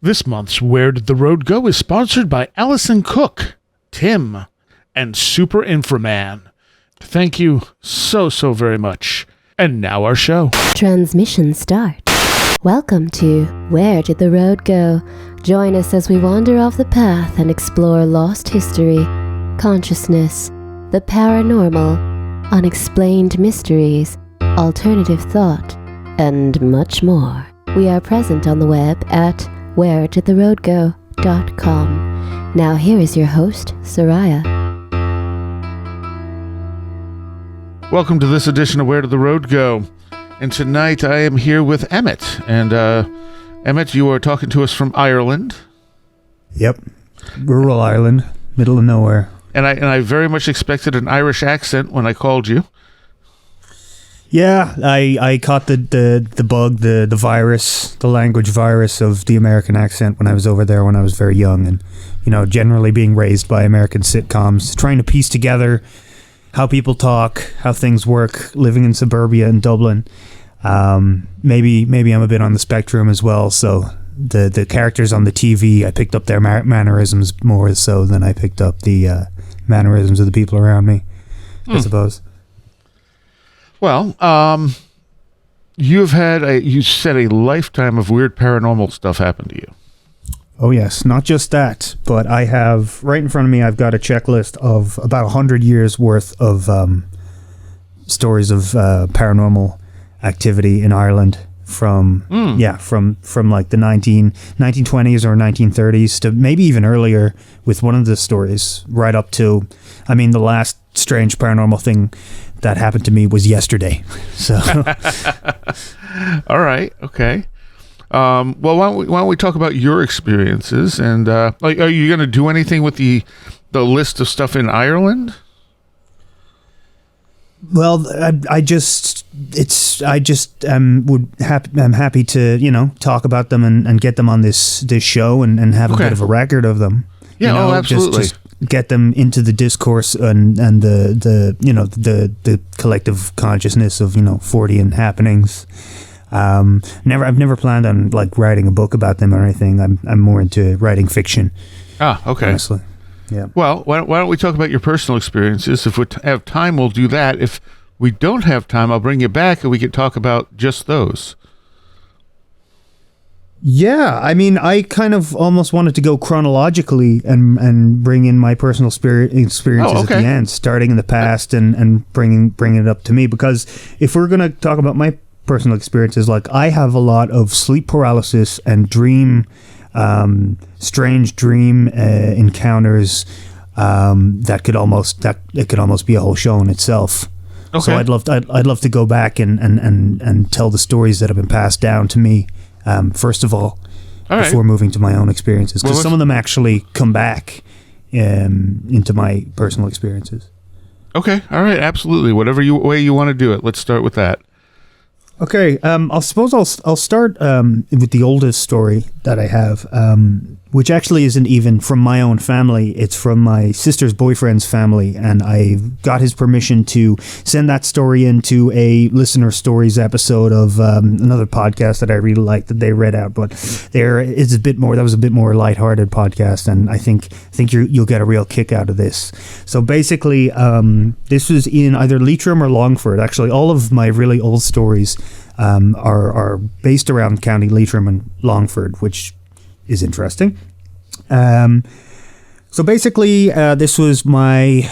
This month's Where Did the Road Go is sponsored by Allison Cook, Tim, and Super Inframan. Thank you so very much. And now our show. Transmission start. Welcome to Where Did the Road Go? Join us as we wander off the path and explore lost history, consciousness, the paranormal, unexplained mysteries, alternative thought, and much more. We are present on the web at wheredidtheroadgo.com. Now here is your host, Seriah. Welcome to this edition of Where Did the Road Go? And tonight I am here with Emmet. And Emmet, you are talking to us from Ireland. Yep. Rural Ireland, middle of nowhere. And I very much expected an Irish accent when I called you. Yeah, I caught the bug, the virus, the language virus of the American accent when I was over there when I was very young, and generally being raised by American sitcoms, trying to piece together how people talk, how things work, living in suburbia in Dublin. Maybe I'm a bit on the spectrum as well, so the characters on the TV, I picked up their mannerisms more so than I picked up the mannerisms of the people around me, I suppose. Well, you said a lifetime of weird paranormal stuff happened to you. Oh yes, not just that, but I have, right in front of me, I've got a checklist of about 100 years worth of stories of paranormal activity in Ireland from like the 1920s or 1930s to maybe even earlier, with one of the stories right up to, the last strange paranormal thing that happened to me was yesterday. So, all right, okay. Well, why don't we talk about your experiences? And are you going to do anything with the list of stuff in Ireland? Well, I'm happy to talk about them and get them on this show and have a bit of a record of them. Yeah, absolutely. Just get them into the discourse and the collective consciousness of 40 happenings. I've never planned on writing a book about them or anything. I'm more into writing fiction. Ah, okay. Honestly, yeah. Well, why don't we talk about your personal experiences? If we have time, we'll do that. If we don't have time, I'll bring you back and we can talk about just those. Yeah, I kind of almost wanted to go chronologically and bring in my personal experiences at the end, starting in the past and bringing it up to me. Because if we're going to talk about my personal experiences, I have a lot of sleep paralysis and strange dream encounters that could almost be a whole show in itself. Okay. So I'd love to go back and tell the stories that have been passed down to me. First of all, before moving to my own experiences, because some of them actually come back into my personal experiences. Okay, all right, absolutely. Whatever way you want to do it. Let's start with that. Okay, I'll start with the oldest story that I have, which actually isn't even from my own family. It's from my sister's boyfriend's family, and I got his permission to send that story into a listener stories episode of another podcast that I really liked that they read out. But that was a bit more lighthearted podcast, and I think you'll get a real kick out of this. So basically, this was in either Leitrim or Longford. Actually, all of my really old stories are based around County Leitrim and Longford, which is interesting. So basically, this was my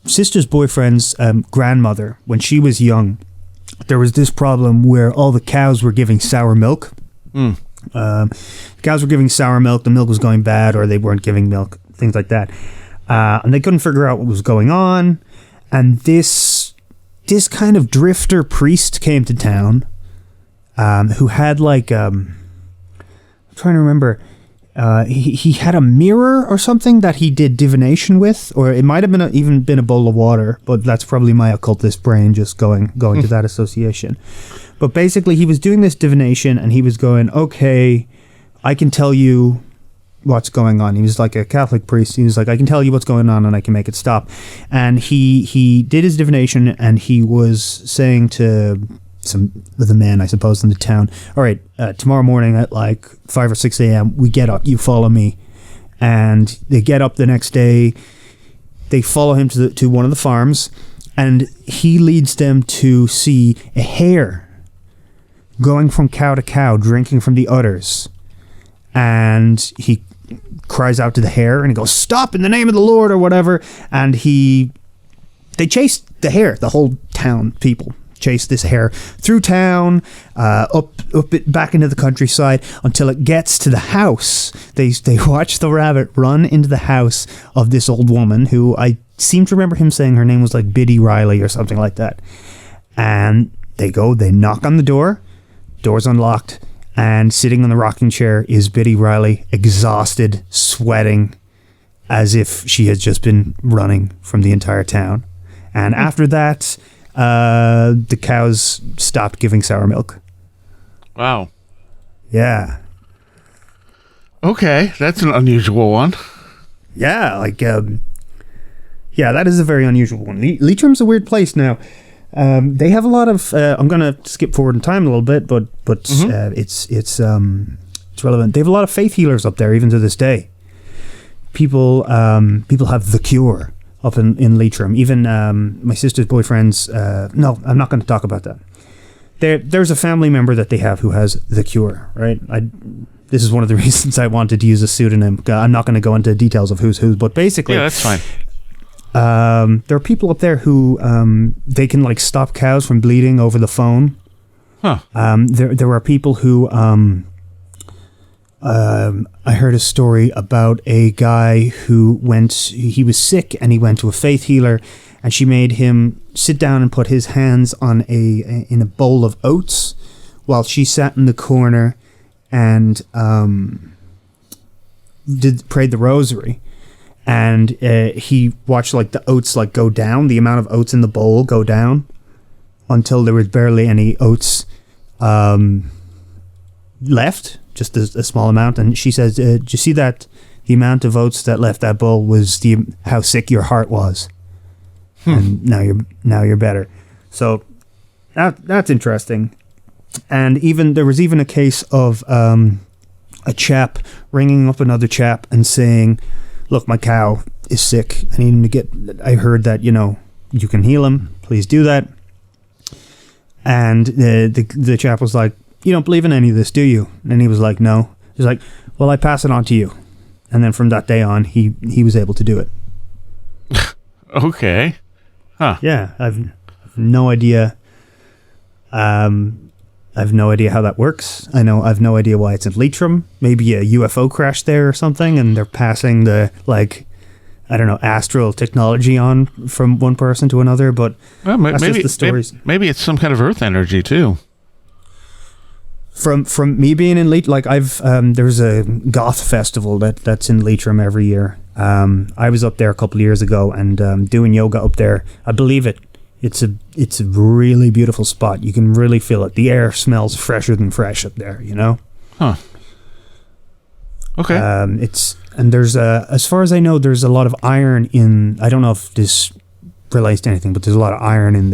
sister's boyfriend's grandmother. When she was young, there was this problem where all the cows were giving sour milk. Cows were giving sour milk, the milk was going bad, or they weren't giving milk, things like that. And they couldn't figure out what was going on. And this kind of drifter priest came to town, who had I'm trying to remember, he had a mirror or something that he did divination with, or it might have been even been a bowl of water, but that's probably my occultist brain just going to that association. But basically, he was doing this divination, and he was going, okay, I can tell you what's going on. He was like a Catholic priest. He was like, I can tell you what's going on and I can make it stop. And he did his divination, and he was saying to some of the men, I suppose, in the town. All right, tomorrow morning at like 5 or 6 a.m., we get up, you follow me. And they get up the next day, they follow him to one of the farms, and he leads them to see a hare going from cow to cow, drinking from the udders. And he cries out to the hare, and he goes, "Stop in the name of the Lord," or whatever. And they chase the hare, the whole town people chase this hare through town, up it back into the countryside until it gets to the house. They watch the rabbit run into the house of this old woman who I seem to remember him saying her name was like Biddy Riley or something like that. And they knock on the door, door's unlocked, and sitting on the rocking chair is Biddy Riley, exhausted, sweating, as if she has just been running from the entire town. And after that, the cows stopped giving sour milk. Wow. Yeah. Okay, that's an unusual one. Yeah, that is a very unusual one. Leitrim's a weird place now. They have a lot of. I'm going to skip forward in time a little bit, but it's relevant. They have a lot of faith healers up there, even to this day. People have the cure up in Leitrim. Even my sister's boyfriend's. No, I'm not going to talk about that. There's a family member that they have who has the cure. Right. This is one of the reasons I wanted to use a pseudonym. I'm not going to go into details of who's who, but basically, yeah, that's fine. There are people up there who they can like stop cows from bleeding over the phone. Huh. There are people who I heard a story about a guy who he was sick and he went to a faith healer, and she made him sit down and put his hands on in a bowl of oats while she sat in the corner and prayed the rosary. And he watched like the oats like go down, the amount of oats in the bowl go down until there was barely any oats left, just a small amount. And she says, "Did you see that? The amount of oats that left that bowl was how sick your heart was, and now you're better." So that's interesting. And there was even a case of a chap ringing up another chap and saying, "Look, my cow is sick. I heard that, you can heal him. Please do that." And the chap was like, "You don't believe in any of this, do you?" And he was like, "No." He's like, "Well, I pass it on to you." And then from that day on, he was able to do it. Okay. Huh. Yeah, I've no idea. I've no idea how that works. I've no idea why it's in Leitrim. Maybe a UFO crashed there or something, and they're passing the, astral technology on from one person to another, but that's just the stories. Maybe it's some kind of earth energy, too. From me being in Leitrim, there's a goth festival that's in Leitrim every year. I was up there a couple of years ago and doing yoga up there. I believe it. It's a really beautiful spot. You can really feel it. The air smells fresher than fresh up there, Huh. Okay. There's as far as I know, there's a lot of iron in. I don't know if this relates to anything, but there's a lot of iron in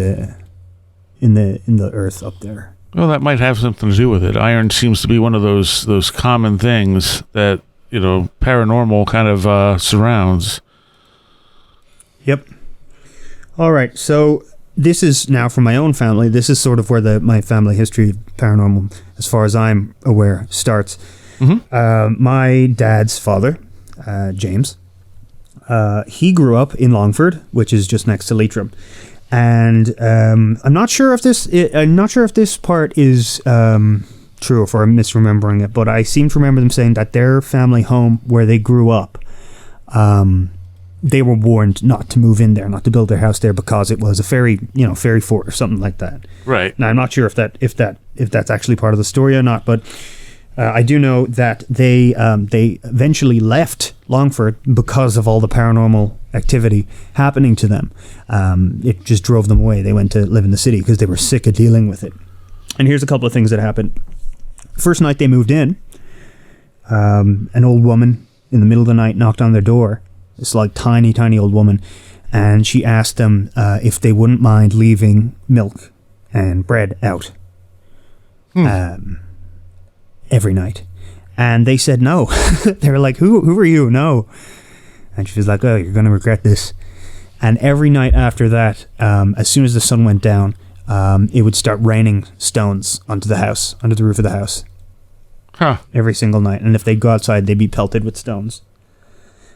the earth up there. Well, that might have something to do with it. Iron seems to be one of those common things that paranormal kind of surrounds. Yep. All right, so this is now from my own family. This is sort of where my family history of paranormal, as far as I'm aware, starts. Mm-hmm. My dad's father, James, he grew up in Longford, which is just next to Leitrim, and I'm not sure if this part is true or if I'm misremembering it, but I seem to remember them saying that their family home where they grew up, they were warned not to move in there, not to build their house there because it was a fairy fort or something like that. Right. Now I'm not sure if that's actually part of the story or not, but I do know that they eventually left Longford because of all the paranormal activity happening to them. It just drove them away. They went to live in the city because they were sick of dealing with it. And here's a couple of things that happened. First night they moved in, an old woman in the middle of the night knocked on their door. This tiny old woman, and she asked them if they wouldn't mind leaving milk and bread out every night. And they said no. They were like, who are you? No. And she was like, oh, you're going to regret this. And every night after that, as soon as the sun went down, it would start raining stones onto the house, onto the roof of the house. Huh. Every single night. And if they'd go outside, they'd be pelted with stones.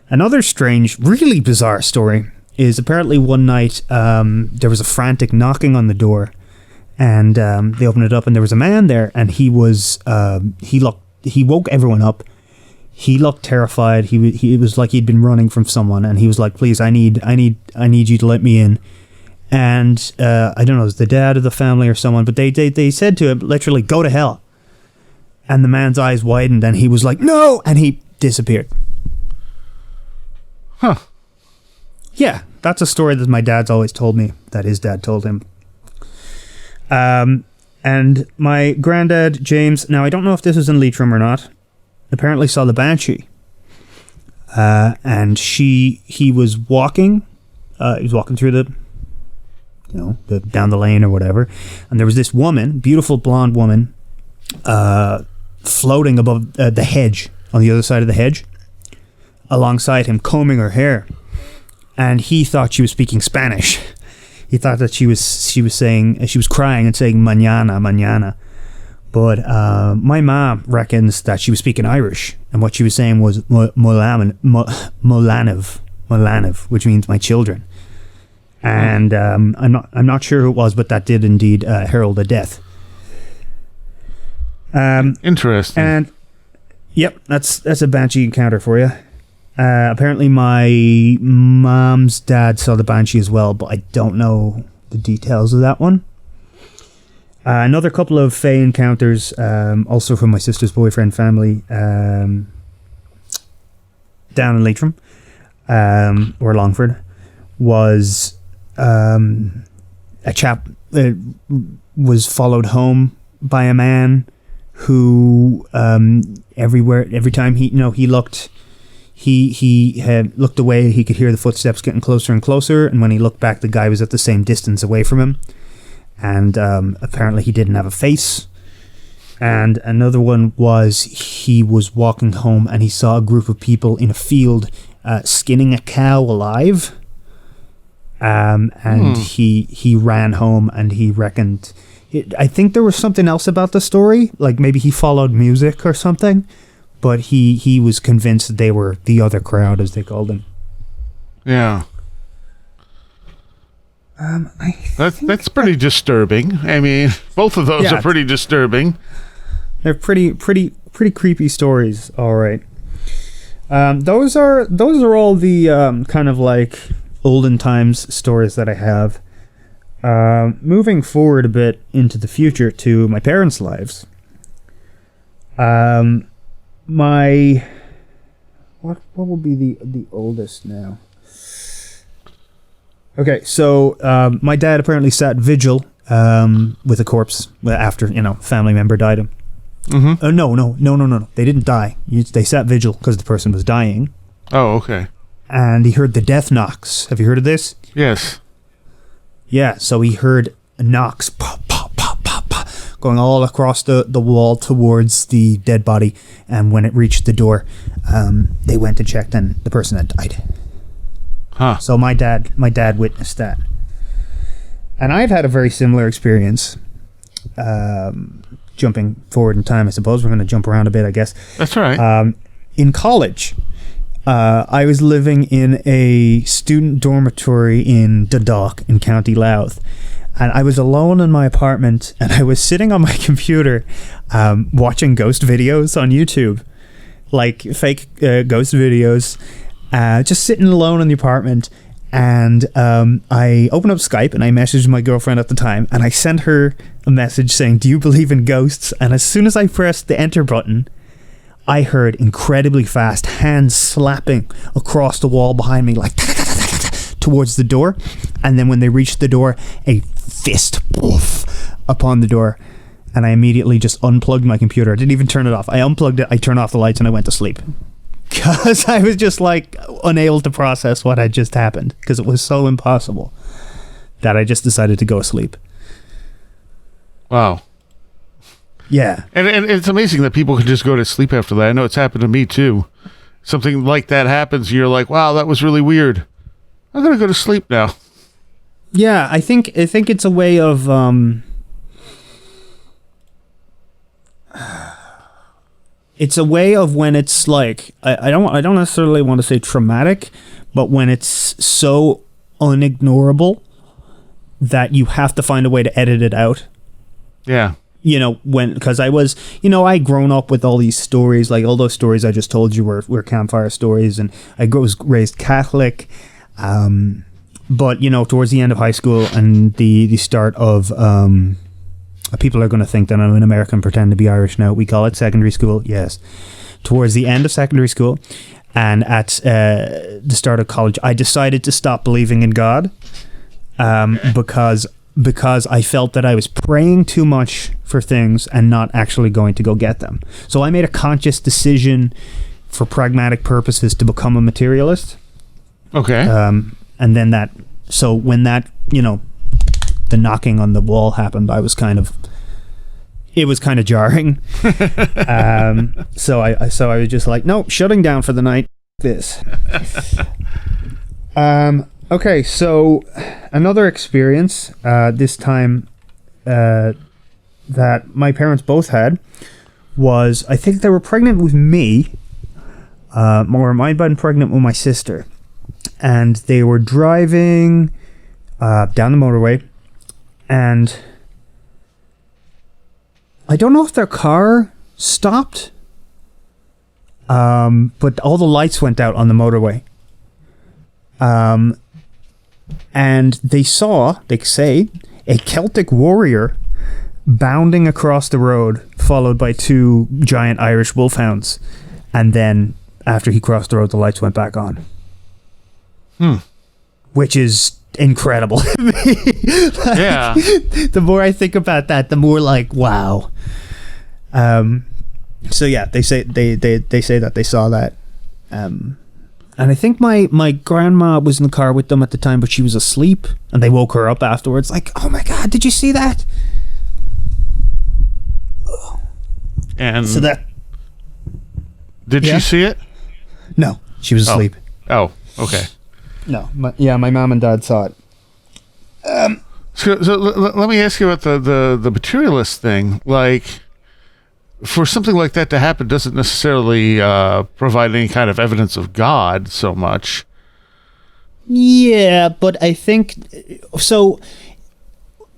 Another strange, really bizarre story is apparently one night there was a frantic knocking on the door, and they opened it up, and there was a man there, and he woke everyone up. He looked terrified. He was like he'd been running from someone, and he was like, "Please, I need you to let me in." And I don't know, it was the dad of the family or someone, but they said to him, literally, "Go to hell." And the man's eyes widened, and he was like, "No!" And he disappeared. Huh. Yeah, that's a story that my dad's always told me, that his dad told him. And my granddad, James, now I don't know if this was in Leitrim or not, apparently saw the Banshee. And he was walking through the down the lane or whatever, and there was this woman, beautiful blonde woman, floating above the hedge, on the other side of the hedge, alongside him, combing her hair. And he thought she was speaking Spanish. He thought that she was saying, she was crying and saying mañana, mañana. But my mom reckons that she was speaking Irish, and what she was saying was Molanav, which means my children. And I'm not sure who it was, but that did indeed herald a death. Interesting. And yep, that's a Banshee encounter for you. Apparently my mom's dad saw the Banshee as well, but I don't know the details of that one. Another couple of Fae encounters, also from my sister's boyfriend family, down in Leitrim, or Longford, was a chap was followed home by a man who every time he looked, he had looked away, he could hear the footsteps getting closer and closer, and when he looked back, the guy was at the same distance away from him, and apparently he didn't have a face. And another one was he was walking home and he saw a group of people in a field skinning a cow alive, and he ran home, and he reckoned I think there was something else about the story, like maybe he followed music or something, but he was convinced that they were the other crowd, as they called them. Yeah. That's pretty disturbing. I mean, both of those are pretty disturbing. They're pretty creepy stories. All right. Those are all the kind of like olden times stories that I have. Moving forward a bit into the future to my parents' lives. What will be the oldest now? Okay, so my dad apparently sat vigil with a corpse after family member died him. Mm-hmm. No. They didn't die. They sat vigil because the person was dying. Oh, okay. And he heard the death knocks. Have you heard of this? Yes. Yeah, so he heard knocks, pop, pop, pop, pop, pop, going all across the wall towards the dead body. And when it reached the door, they went and checked, and the person had died. Huh. So my dad witnessed that. And I've had a very similar experience. Jumping forward in time, I suppose. We're going to jump around a bit, I guess. That's right. In college, I was living in a student dormitory in Dundalk in County Louth, and I was alone in my apartment, and I was sitting on my computer watching ghost videos on YouTube, like fake ghost videos, just sitting alone in the apartment. And I opened up Skype and I messaged my girlfriend at the time, and I sent her a message saying, "Do you believe in ghosts?" And as soon as I pressed the enter button, I heard incredibly fast hands slapping across the wall behind me, like towards the door. And then when they reached the door, a fist poof upon the door. And I immediately just unplugged my computer. I didn't even turn it off. I unplugged it, I turned off the lights, and I went to sleep. Because I was just like unable to process what had just happened, because it was so impossible that I just decided to go to sleep. Wow. Yeah. And it's amazing that people can just go to sleep after that. I know it's happened to me too. Something like that happens, and you're like, wow, that was really weird. I'm going to go to sleep now. Yeah, I think it's a way of it's a way of when it's like I don't necessarily want to say traumatic, but when it's so unignorable that you have to find a way to edit it out. Yeah. You know, because I'd grown up with all these stories, like all those stories I just told you were campfire stories, and I was raised Catholic. But, you know, towards the end of high school and the start of, people are going to think that I'm an American, pretend to be Irish now. We call it secondary school, yes. Towards the end of secondary school and at the start of college, I decided to stop believing in God because I felt that I was praying too much for things and not actually going to go get them. So I made a conscious decision for pragmatic purposes to become a materialist. Okay. And then when that, you know, the knocking on the wall happened, it was kind of jarring. So I was just like, no, shutting down for the night. This. Okay, so another experience, this time that my parents both had was, I think they were pregnant with me, or might have been pregnant with my sister. And they were driving down the motorway, and I don't know if their car stopped, but all the lights went out on the motorway. And they say, a Celtic warrior bounding across the road, followed by two giant Irish wolfhounds. And then, after he crossed the road, the lights went back on. Which is incredible to me. Yeah. The more I think about that, the more like, wow. So yeah, they say that they saw that. And I think my grandma was in the car with them at the time, but she was asleep, and they woke her up afterwards like, oh my God, did you see that? And so that did she see it? No, she was asleep. Oh, okay. No, my mom and dad saw it. So let me ask you about the materialist thing. Like, for something like that to happen doesn't necessarily provide any kind of evidence of God so much. Yeah, but I think so.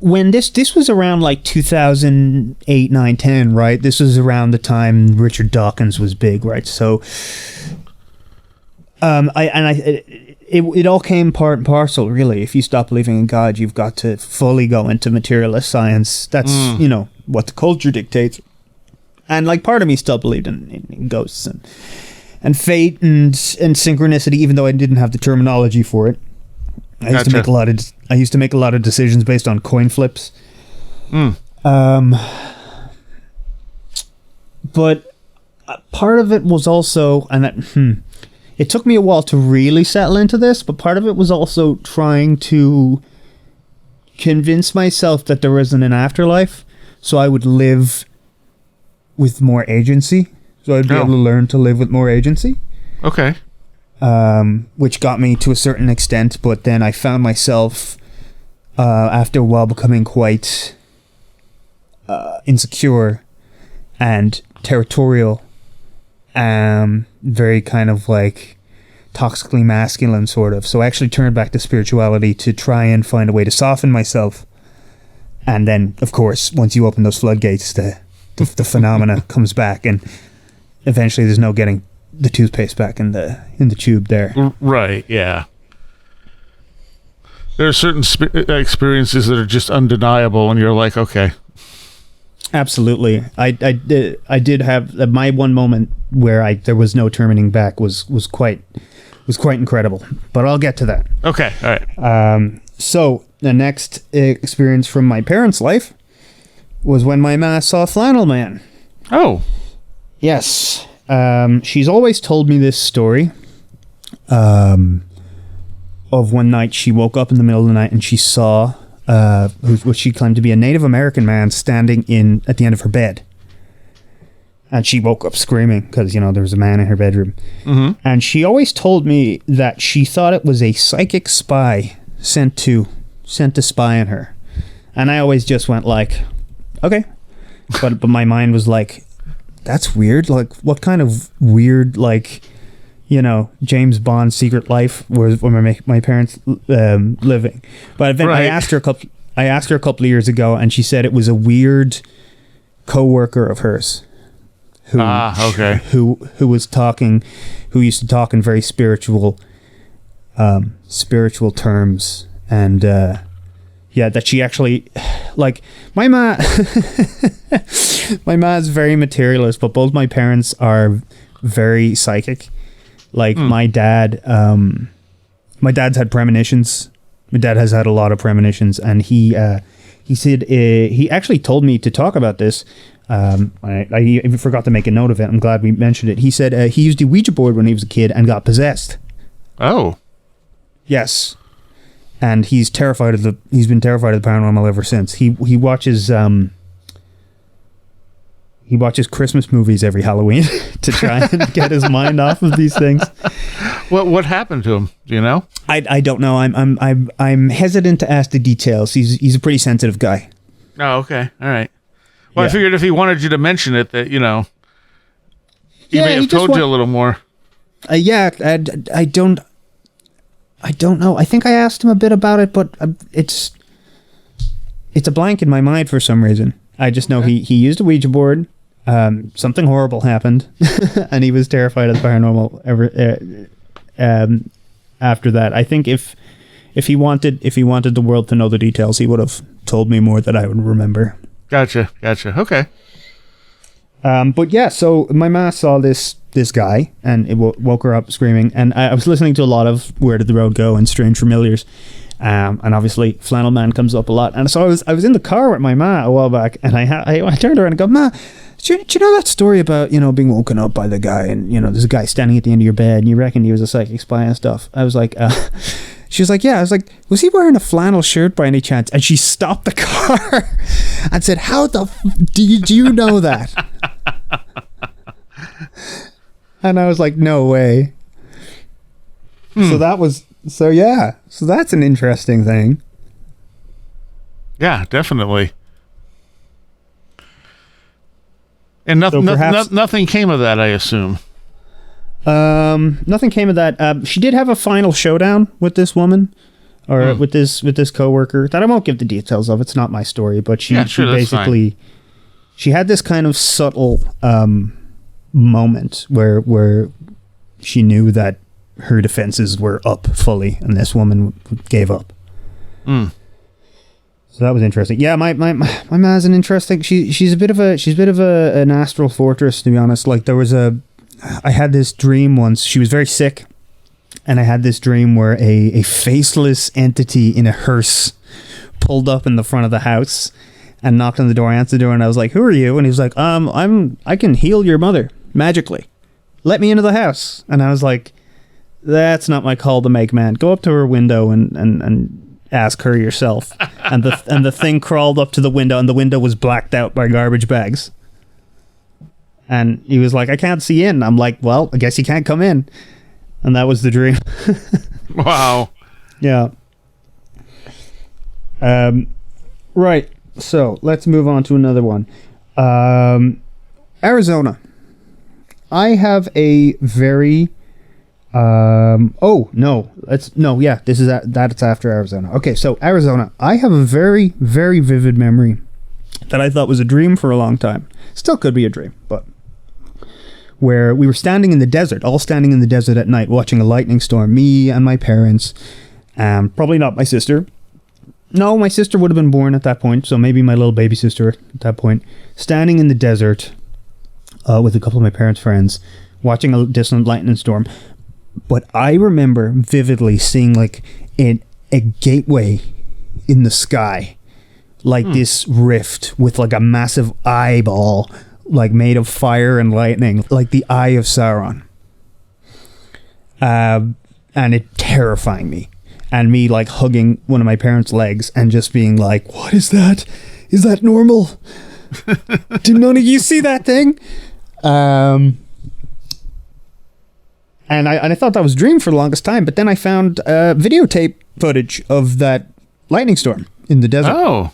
When this was around like 2008, 9, 10, right? This was around the time Richard Dawkins was big, right? So, it all came part and parcel, really. If you stop believing in God, you've got to fully go into materialist science. That's, you know, what the culture dictates. And, like, part of me still believed in ghosts and fate and synchronicity, even though I didn't have the terminology for it. I used to make a lot of decisions based on coin flips. But part of it was also, it took me a while to really settle into this, but part of it was also trying to convince myself that there isn't an afterlife, so I would live with more agency. So I'd be able to learn to live with more agency. Okay. Which got me to a certain extent, but then I found myself, after a while, becoming quite insecure and territorial. Very kind of like toxically masculine, sort of. So I actually turned back to spirituality to try and find a way to soften myself. And then, of course, once you open those floodgates, the phenomena comes back, and eventually there's no getting the toothpaste back in the tube there. Right, yeah. There are certain experiences that are just undeniable, and you're like, okay. Absolutely. I did have my one moment where there was no turning back was quite incredible, but I'll get to that. Okay, all right. So the next experience from my parents' life was when my ma saw Flannel Man. Oh. Yes. She's always told me this story of one night she woke up in the middle of the night and she saw what she claimed to be a Native American man standing at the end of her bed. And she woke up screaming because, there was a man in her bedroom. Mm-hmm. And she always told me that she thought it was a psychic spy sent to spy on her. And I always just went like, okay. But my mind was like, that's weird. Like, what kind of weird, like, James Bond secret life were my parents living? But then right. I asked her a couple of years ago, and she said it was a weird co-worker of hers who used to talk in very spiritual terms, and that she actually, like, my ma is very materialist, but both my parents are very psychic. Like my dad's had premonitions. My dad has had a lot of premonitions, and he said he actually told me to talk about this. I even forgot to make a note of it. I'm glad we mentioned it. He said he used a Ouija board when he was a kid and got possessed. Oh, yes, and he's been terrified of the paranormal ever since. He watches Christmas movies every Halloween to try and get his mind off of these things. What happened to him? Do you know? I don't know. I'm hesitant to ask the details. He's a pretty sensitive guy. Oh, okay. All right. Well, Yeah. I figured if he wanted you to mention it, that he may have told you a little more. I don't know. I think I asked him a bit about it, but it's a blank in my mind for some reason. I just know he used a Ouija board. Something horrible happened, and he was terrified of the paranormal after that. I think if he wanted the world to know the details, he would have told me more that I would remember. Gotcha. Okay. But yeah, so my ma saw this guy, and it woke her up screaming. And I was listening to a lot of Where Did the Road Go and Strange Familiars, and obviously Flannel Man comes up a lot. And so I was in the car with my ma a while back, and I turned around and go, "Ma, do you know that story about being woken up by the guy, and there's a guy standing at the end of your bed, and you reckon he was a psychic spy and stuff?" I was like, she was like, "Yeah." I was like, "Was he wearing a flannel shirt by any chance?" And she stopped the car and said, "How do you know that?" And I was like, "No way." So that's an interesting thing. Yeah, definitely. And nothing came of that, I assume. Nothing came of that. She did have a final showdown with this woman, or with this coworker that I won't give the details of. It's not my story, but she basically she had this kind of subtle moment where she knew that her defenses were up fully, and this woman gave up. So that was interesting. Yeah, my ma's an interesting. She's a bit of an astral fortress, to be honest. Like I had this dream once. She was very sick, and I had this dream where a faceless entity in a hearse pulled up in the front of the house and knocked on the door. I answered the door, and I was like, "Who are you?" And he was like, I can heal your mother magically. Let me into the house." And I was like, "That's not my call to make, man. Go up to her window and ask her yourself." And the thing crawled up to the window, and the window was blacked out by garbage bags. And he was like, "I can't see in." I'm like, "Well, I guess you can't come in." And that was the dream. Wow. Yeah. Right. So let's move on to another one. Arizona. I have a very that's after Arizona. Okay, so Arizona. I have a very, very vivid memory that I thought was a dream for a long time. Still could be a dream, but where we were standing in the desert at night, watching a lightning storm, me and my parents, probably not my sister. No, my sister would have been born at that point, so maybe my little baby sister at that point, standing in the desert with a couple of my parents' friends, watching a distant lightning storm. But I remember vividly seeing like a gateway in the sky, like this rift with like a massive eyeball, like made of fire and lightning, like the Eye of Sauron. And it terrifying me. And me like hugging one of my parents' legs and just being like, "What is that? Is that normal? Do none of you see that thing?" And I thought that was a dream for the longest time, but then I found videotape footage of that lightning storm in the desert. Oh.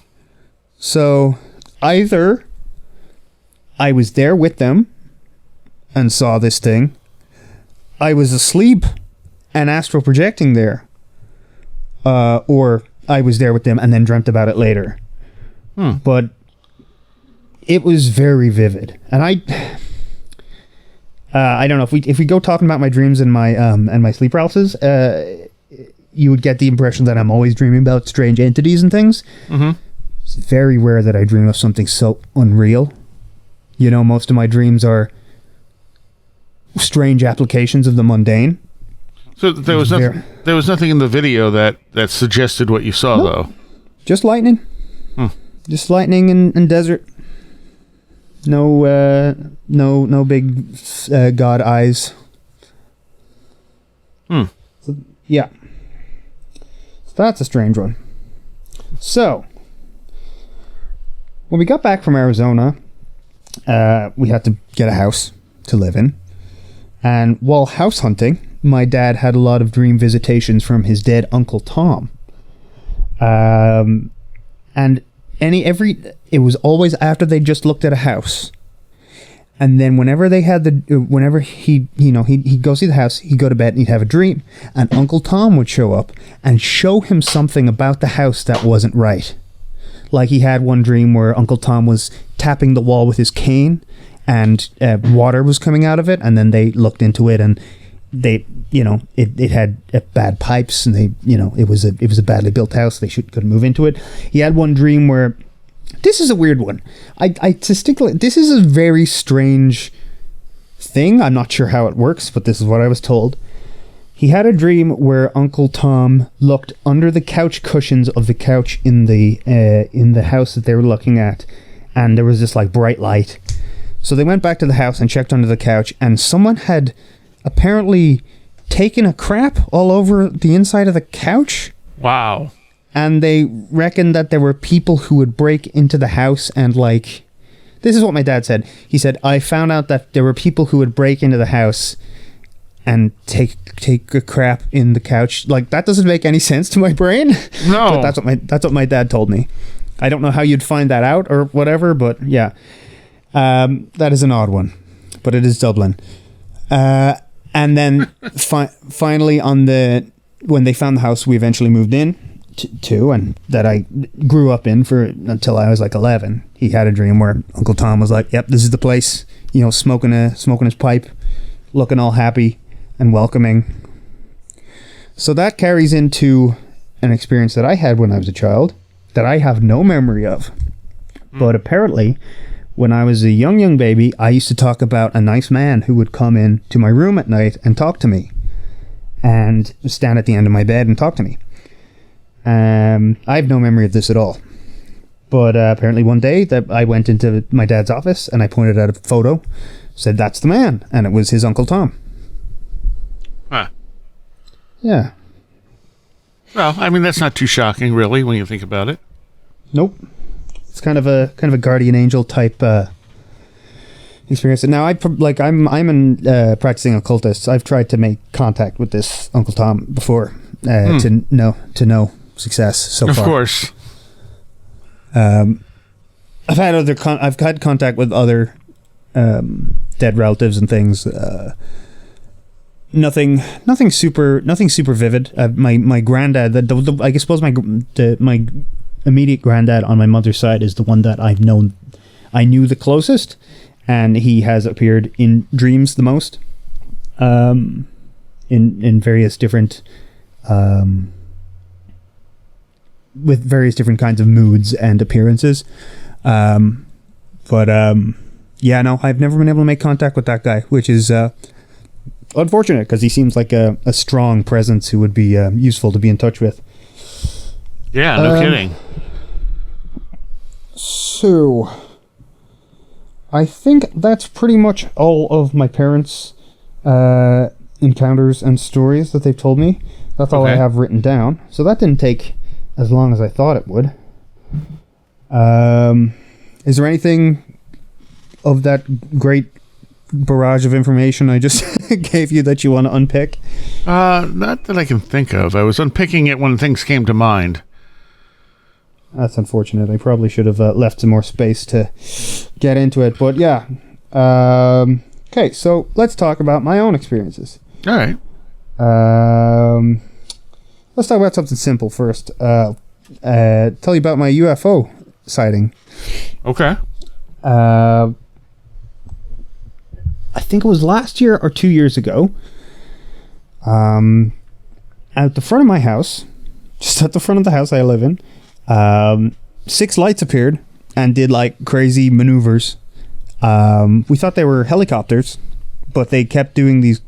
So either I was there with them and saw this thing, I was asleep and astral projecting there, or I was there with them and then dreamt about it later. But it was very vivid, and I don't know if we go talking about my dreams and my sleep paralysis, you would get the impression that I'm always dreaming about strange entities and things. Mm-hmm. It's very rare that I dream of something so unreal. You know, most of my dreams are strange applications of the mundane. So there was nothing. There was nothing in the video that suggested what you saw, though. Just lightning. Just lightning and desert. No big god eyes. So, yeah. So that's a strange one. So, when we got back from Arizona, we had to get a house to live in. And while house hunting, my dad had a lot of dream visitations from his dead Uncle Tom. And it was always after they just looked at a house. And then whenever he'd go see the house, he'd go to bed and he'd have a dream. And Uncle Tom would show up and show him something about the house that wasn't right. Like he had one dream where Uncle Tom was tapping the wall with his cane and water was coming out of it. And then they looked into it and it had bad pipes and it was a badly built house. They couldn't move into it. He had one dream where, this is a weird one. This is a very strange thing. I'm not sure how it works, but this is what I was told. He had a dream where Uncle Tom looked under the couch cushions of the couch in the house that they were looking at, and there was this like bright light. So they went back to the house and checked under the couch, and someone had apparently taken a crap all over the inside of the couch. Wow. And they reckoned that there were people who would break into the house and like... This is what my dad said. He said, I found out that there were people who would break into the house and take a crap in the couch. Like, that doesn't make any sense to my brain. No. But that's what my dad told me. I don't know how you'd find that out or whatever, but yeah. That is an odd one. But it is Dublin. And then finally when they found the house we eventually moved in to and that I grew up in until I was like 11, he had a dream where Uncle Tom was like, yep, this is the place, smoking his pipe, looking all happy and welcoming. So that carries into an experience that I had when I was a child that I have no memory of. But apparently when I was a young baby, I used to talk about a nice man who would come in to my room at night and talk to me and stand at the end of my bed and talk to me. I have no memory of this at all. But apparently one day that I went into my dad's office and I pointed at a photo, said, that's the man. And it was his Uncle Tom. Huh. Yeah. Well, I mean, that's not too shocking, really, when you think about it. Nope. It's kind of a guardian angel type experience. And now I'm a practicing occultist. I've tried to make contact with this Uncle Tom before to no success so far. Of course. I've had contact with other dead relatives and things. Nothing super vivid. My granddad, I suppose my immediate granddad on my mother's side is the one that I knew the closest, and he has appeared in dreams the most, in various different, with various different kinds of moods and appearances. Yeah, no, I've never been able to make contact with that guy, which is unfortunate because he seems like a strong presence who would be useful to be in touch with. Yeah, no kidding. So, I think that's pretty much all of my parents' encounters and stories that they've told me. That's all I have written down. So that didn't take as long as I thought it would. Is there anything of that great barrage of information I just gave you that you want to unpick? Not that I can think of. I was unpicking it when things came to mind. That's unfortunate. I probably should have left some more space to get into it. But yeah. Okay, so let's talk about my own experiences. All right. Let's talk about something simple first. Tell you about my UFO sighting. Okay. I think it was last year or 2 years ago. At the front of my house, just at the front of the house I live in, 6 lights appeared and did like crazy maneuvers. We thought they were helicopters, but they kept doing these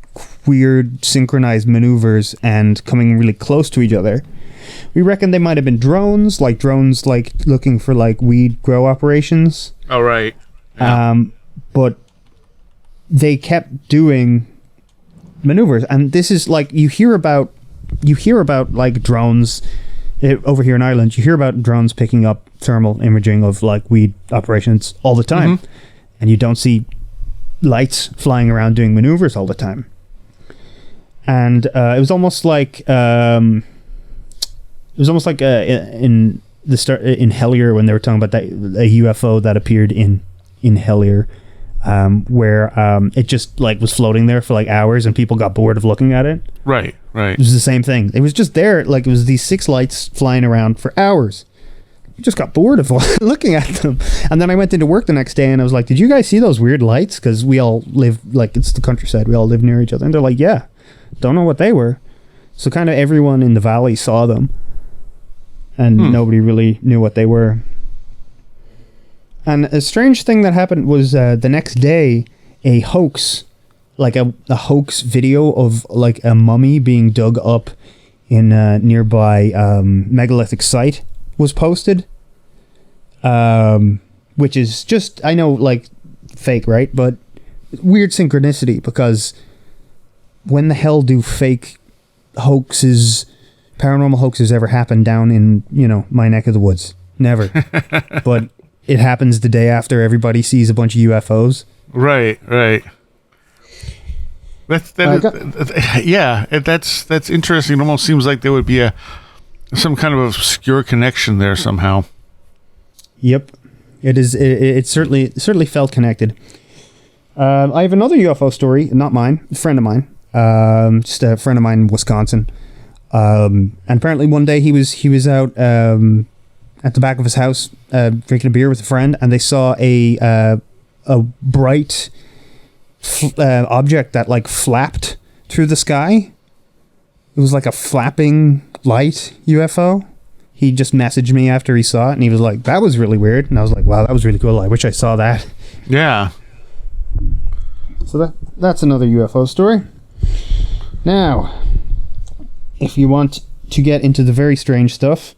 weird synchronized maneuvers and coming really close to each other. We reckon they might have been drones like looking for like weed grow operations. Oh, right. Yeah. But they kept doing maneuvers, and this is like you hear about like drones over here in Ireland. You hear about drones picking up thermal imaging of like weed operations all the time, and you don't see lights flying around doing maneuvers all the time. And it was almost like in the start in Hellier when they were talking about that a UFO that appeared in Hellier. Where it just like was floating there for like hours and people got bored of looking at it. Right. It was the same thing. It was just there, like it was these 6 lights flying around for hours. You just got bored of looking at them. And then I went into work the next day and I was like, did you guys see those weird lights? Because we all live, like it's the countryside, we all live near each other. And they're like, yeah, don't know what they were. So kind of everyone in the valley saw them. And nobody really knew what they were. And a strange thing that happened was the next day, a hoax, like a hoax video of like a mummy being dug up in a nearby megalithic site was posted, which is just, I know, like fake, right? But weird synchronicity, because when the hell do fake hoaxes, paranormal hoaxes ever happen down in, my neck of the woods? Never. But it happens the day after everybody sees a bunch of UFOs. Right. That's interesting. It almost seems like there would be some kind of obscure connection there somehow. Yep, it is. It certainly felt connected. I have another UFO story, not mine, a friend of mine, just a friend of mine in Wisconsin. And apparently one day he was out at the back of his house, drinking a beer with a friend, and they saw a bright object that like flapped through the sky. It was like a flapping light UFO. He just messaged me after he saw it, and he was like, "That was really weird." And I was like, "Wow, that was really cool. I wish I saw that." Yeah. So that's another UFO story. Now, if you want to get into the very strange stuff,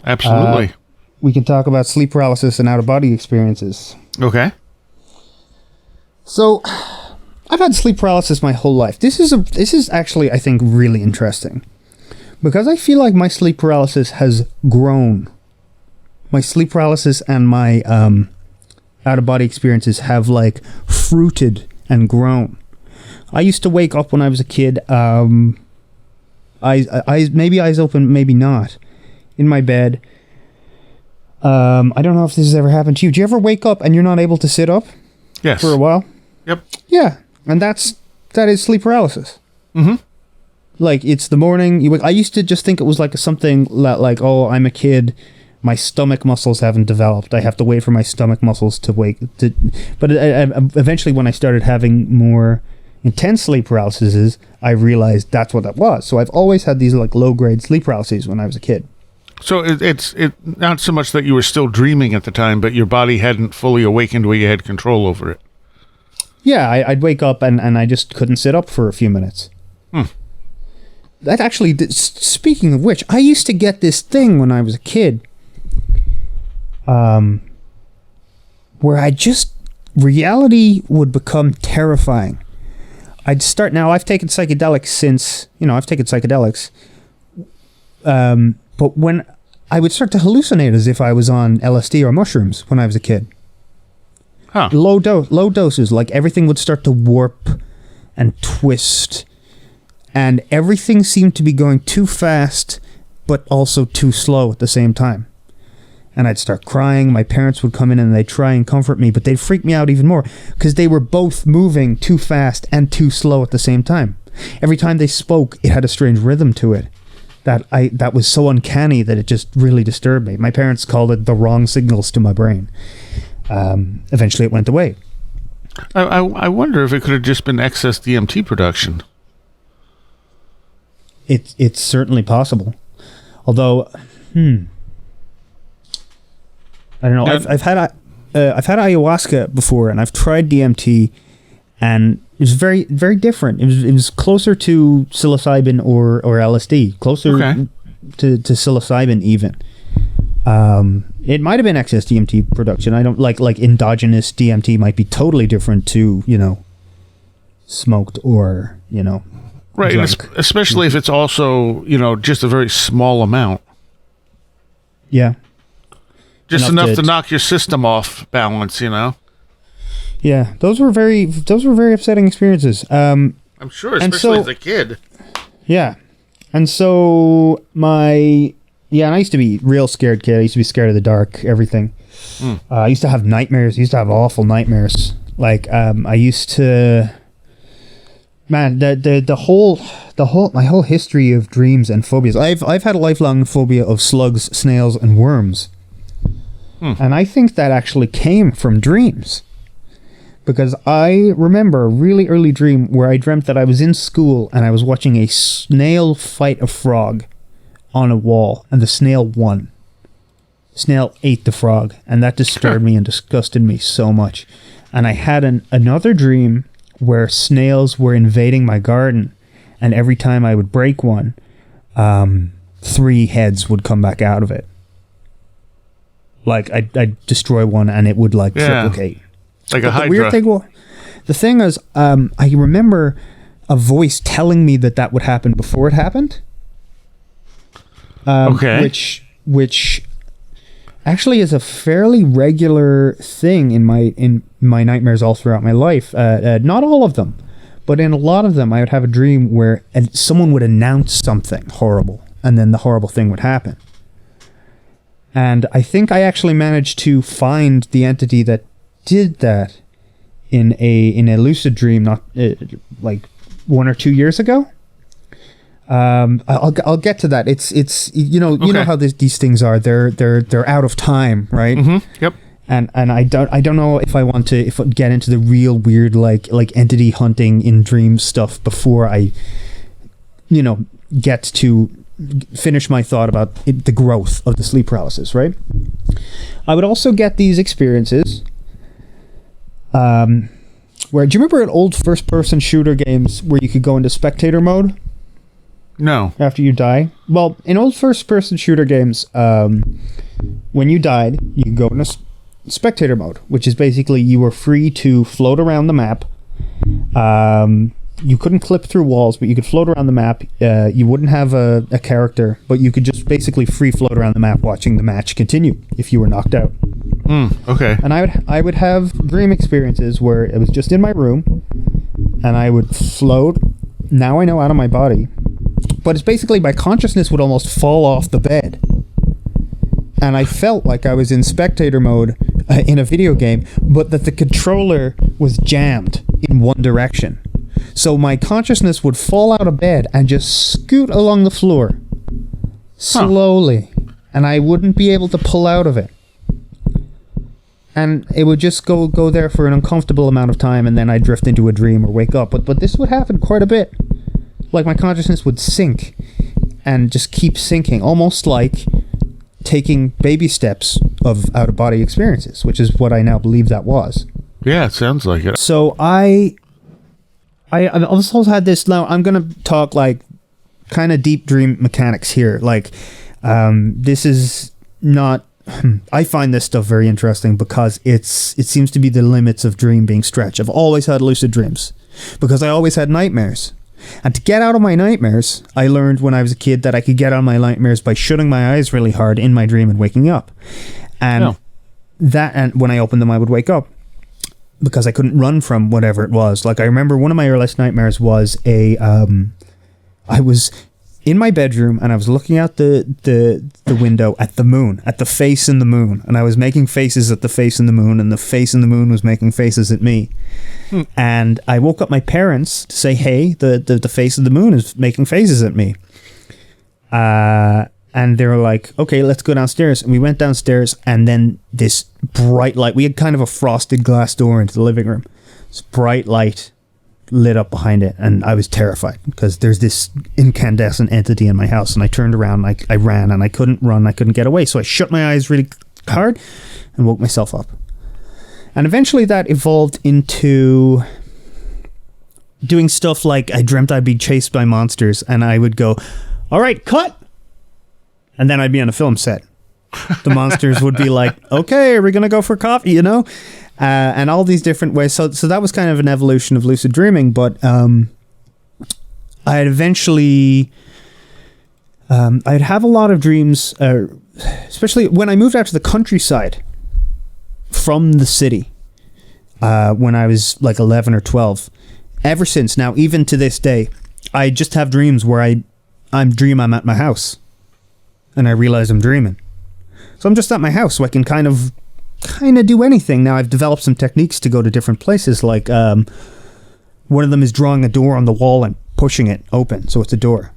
absolutely. We can talk about sleep paralysis and out-of-body experiences. Okay. So, I've had sleep paralysis my whole life. This is actually, I think, really interesting. Because I feel like my sleep paralysis has grown. My sleep paralysis and my out-of-body experiences have, like, fruited and grown. I used to wake up when I was a kid, maybe eyes open, maybe not, in my bed. I don't know if this has ever happened to you. Do you ever wake up and you're not able to sit up? Yes. For a while? Yep. Yeah, and that is sleep paralysis. Mm-hmm. Like, it's the morning. I used to just think it was like something like, oh, I'm a kid. My stomach muscles haven't developed. I have to wait for my stomach muscles to wake. But eventually, when I started having more intense sleep paralysis, I realized that's what that was. So I've always had these like low-grade sleep paralyses when I was a kid. So it's not so much that you were still dreaming at the time, but your body hadn't fully awakened where you had control over it. Yeah, I'd wake up and I just couldn't sit up for a few minutes. That actually, speaking of which, I used to get this thing when I was a kid, where reality would become terrifying. Now I've taken psychedelics since, but when I would start to hallucinate as if I was on LSD or mushrooms when I was a kid. Low doses, like everything would start to warp and twist, and everything seemed to be going too fast, but also too slow at the same time. And I'd start crying. My parents would come in and they'd try and comfort me, but they'd freak me out even more because they were both moving too fast and too slow at the same time. Every time they spoke, it had a strange rhythm to it that was so uncanny that it just really disturbed me. My parents called it the wrong signals to my brain. Eventually it went away. I wonder if it could have just been excess DMT production. It's certainly possible. Although, I don't know. I've had ayahuasca before, and I've tried DMT, and it was very, very different. It was closer to psilocybin or LSD, closer to psilocybin even. It might have been excess DMT production. I don't like endogenous DMT might be totally different to smoked or right, drunk. And especially if it's also just a very small amount. Yeah. Just enough to knock your system off balance, Yeah, those were very upsetting experiences. I'm sure, especially as a kid. Yeah. And so and I used to be a real scared kid. I used to be scared of the dark, everything. I used to have nightmares. I used to have awful nightmares. Like, I used to... Man, my whole history of dreams and phobias. I've had a lifelong phobia of slugs, snails, and worms. And I think that actually came from dreams. Because I remember a really early dream where I dreamt that I was in school and I was watching a snail fight a frog on a wall, and the snail won. The snail ate the frog, and that disturbed me and disgusted me so much. And I had another dream where snails were invading my garden, and every time I would break one, 3 heads would come back out of it. Like, I'd destroy one and it would triplicate. Like a hydra. The thing is, I remember a voice telling me that would happen before it happened. Which actually is a fairly regular thing in my nightmares all throughout my life. Not all of them, but in a lot of them, I would have a dream where someone would announce something horrible, and then the horrible thing would happen. And I think I actually managed to find the entity that did that in a lucid dream, not like 1 or 2 years ago. I'll get to that. It's you know how these things are. They're out of time, right? Mm-hmm. Yep. And I don't know if I want to get into the real weird like entity hunting in dream stuff before I get to finish my thought about the growth of the sleep paralysis, right? I would also get these experiences where, do you remember in old first-person shooter games where you could go into spectator mode? No. After you die? Well, in old first-person shooter games, when you died, you could go into spectator mode, which is basically you were free to float around the map. You couldn't clip through walls, but you could float around the map. You wouldn't have a character, but you could just basically free float around the map watching the match continue if you were knocked out. Okay. And I would have dream experiences where it was just in my room, and I would float, now I know, out of my body. But it's basically my consciousness would almost fall off the bed. And I felt like I was in spectator mode in a video game, but that the controller was jammed in one direction. So my consciousness would fall out of bed and just scoot along the floor slowly, and I wouldn't be able to pull out of it. And it would just go there for an uncomfortable amount of time, and then I'd drift into a dream or wake up. But this would happen quite a bit. Like my consciousness would sink and just keep sinking, almost like taking baby steps of out-of-body experiences, which is what I now believe that was. Yeah, it sounds like it. So I also had this. Now I'm going to talk like kind of deep dream mechanics here. Like this is not. I find this stuff very interesting because it seems to be the limits of dream being stretched. I've always had lucid dreams because I always had nightmares. And to get out of my nightmares, I learned when I was a kid that I could get out of my nightmares by shutting my eyes really hard in my dream and waking up. And when I opened them, I would wake up. because I couldn't run from whatever it was. Like, I remember one of my earliest nightmares was I was in my bedroom and I was looking out the window at the moon, at the face in the moon, and I was making faces at the face in the moon, and the face in the moon was making faces at me. And I woke up my parents to say, hey, the face of the moon is making faces at me. And they were like, okay, let's go downstairs. And we went downstairs, and then this bright light, we had kind of a frosted glass door into the living room. This bright light lit up behind it, and I was terrified because there's this incandescent entity in my house. And I turned around, and I ran, and I couldn't run, I couldn't get away. So I shut my eyes really hard and woke myself up. And eventually that evolved into doing stuff like I dreamt I'd be chased by monsters, and I would go, all right, cut. And then I'd be on a film set. The monsters would be like, okay, are we going to go for coffee, you know? And all these different ways. So that was kind of an evolution of lucid dreaming. But I'd eventually... I'd have a lot of dreams, especially when I moved out to the countryside from the city when I was like 11 or 12. Ever since now, even to this day, I just have dreams where I dream I'm at my house. And I realize I'm dreaming. So I'm just at my house, so I can kind of do anything. Now, I've developed some techniques to go to different places. Like, one of them is drawing a door on the wall and pushing it open, so it's a door.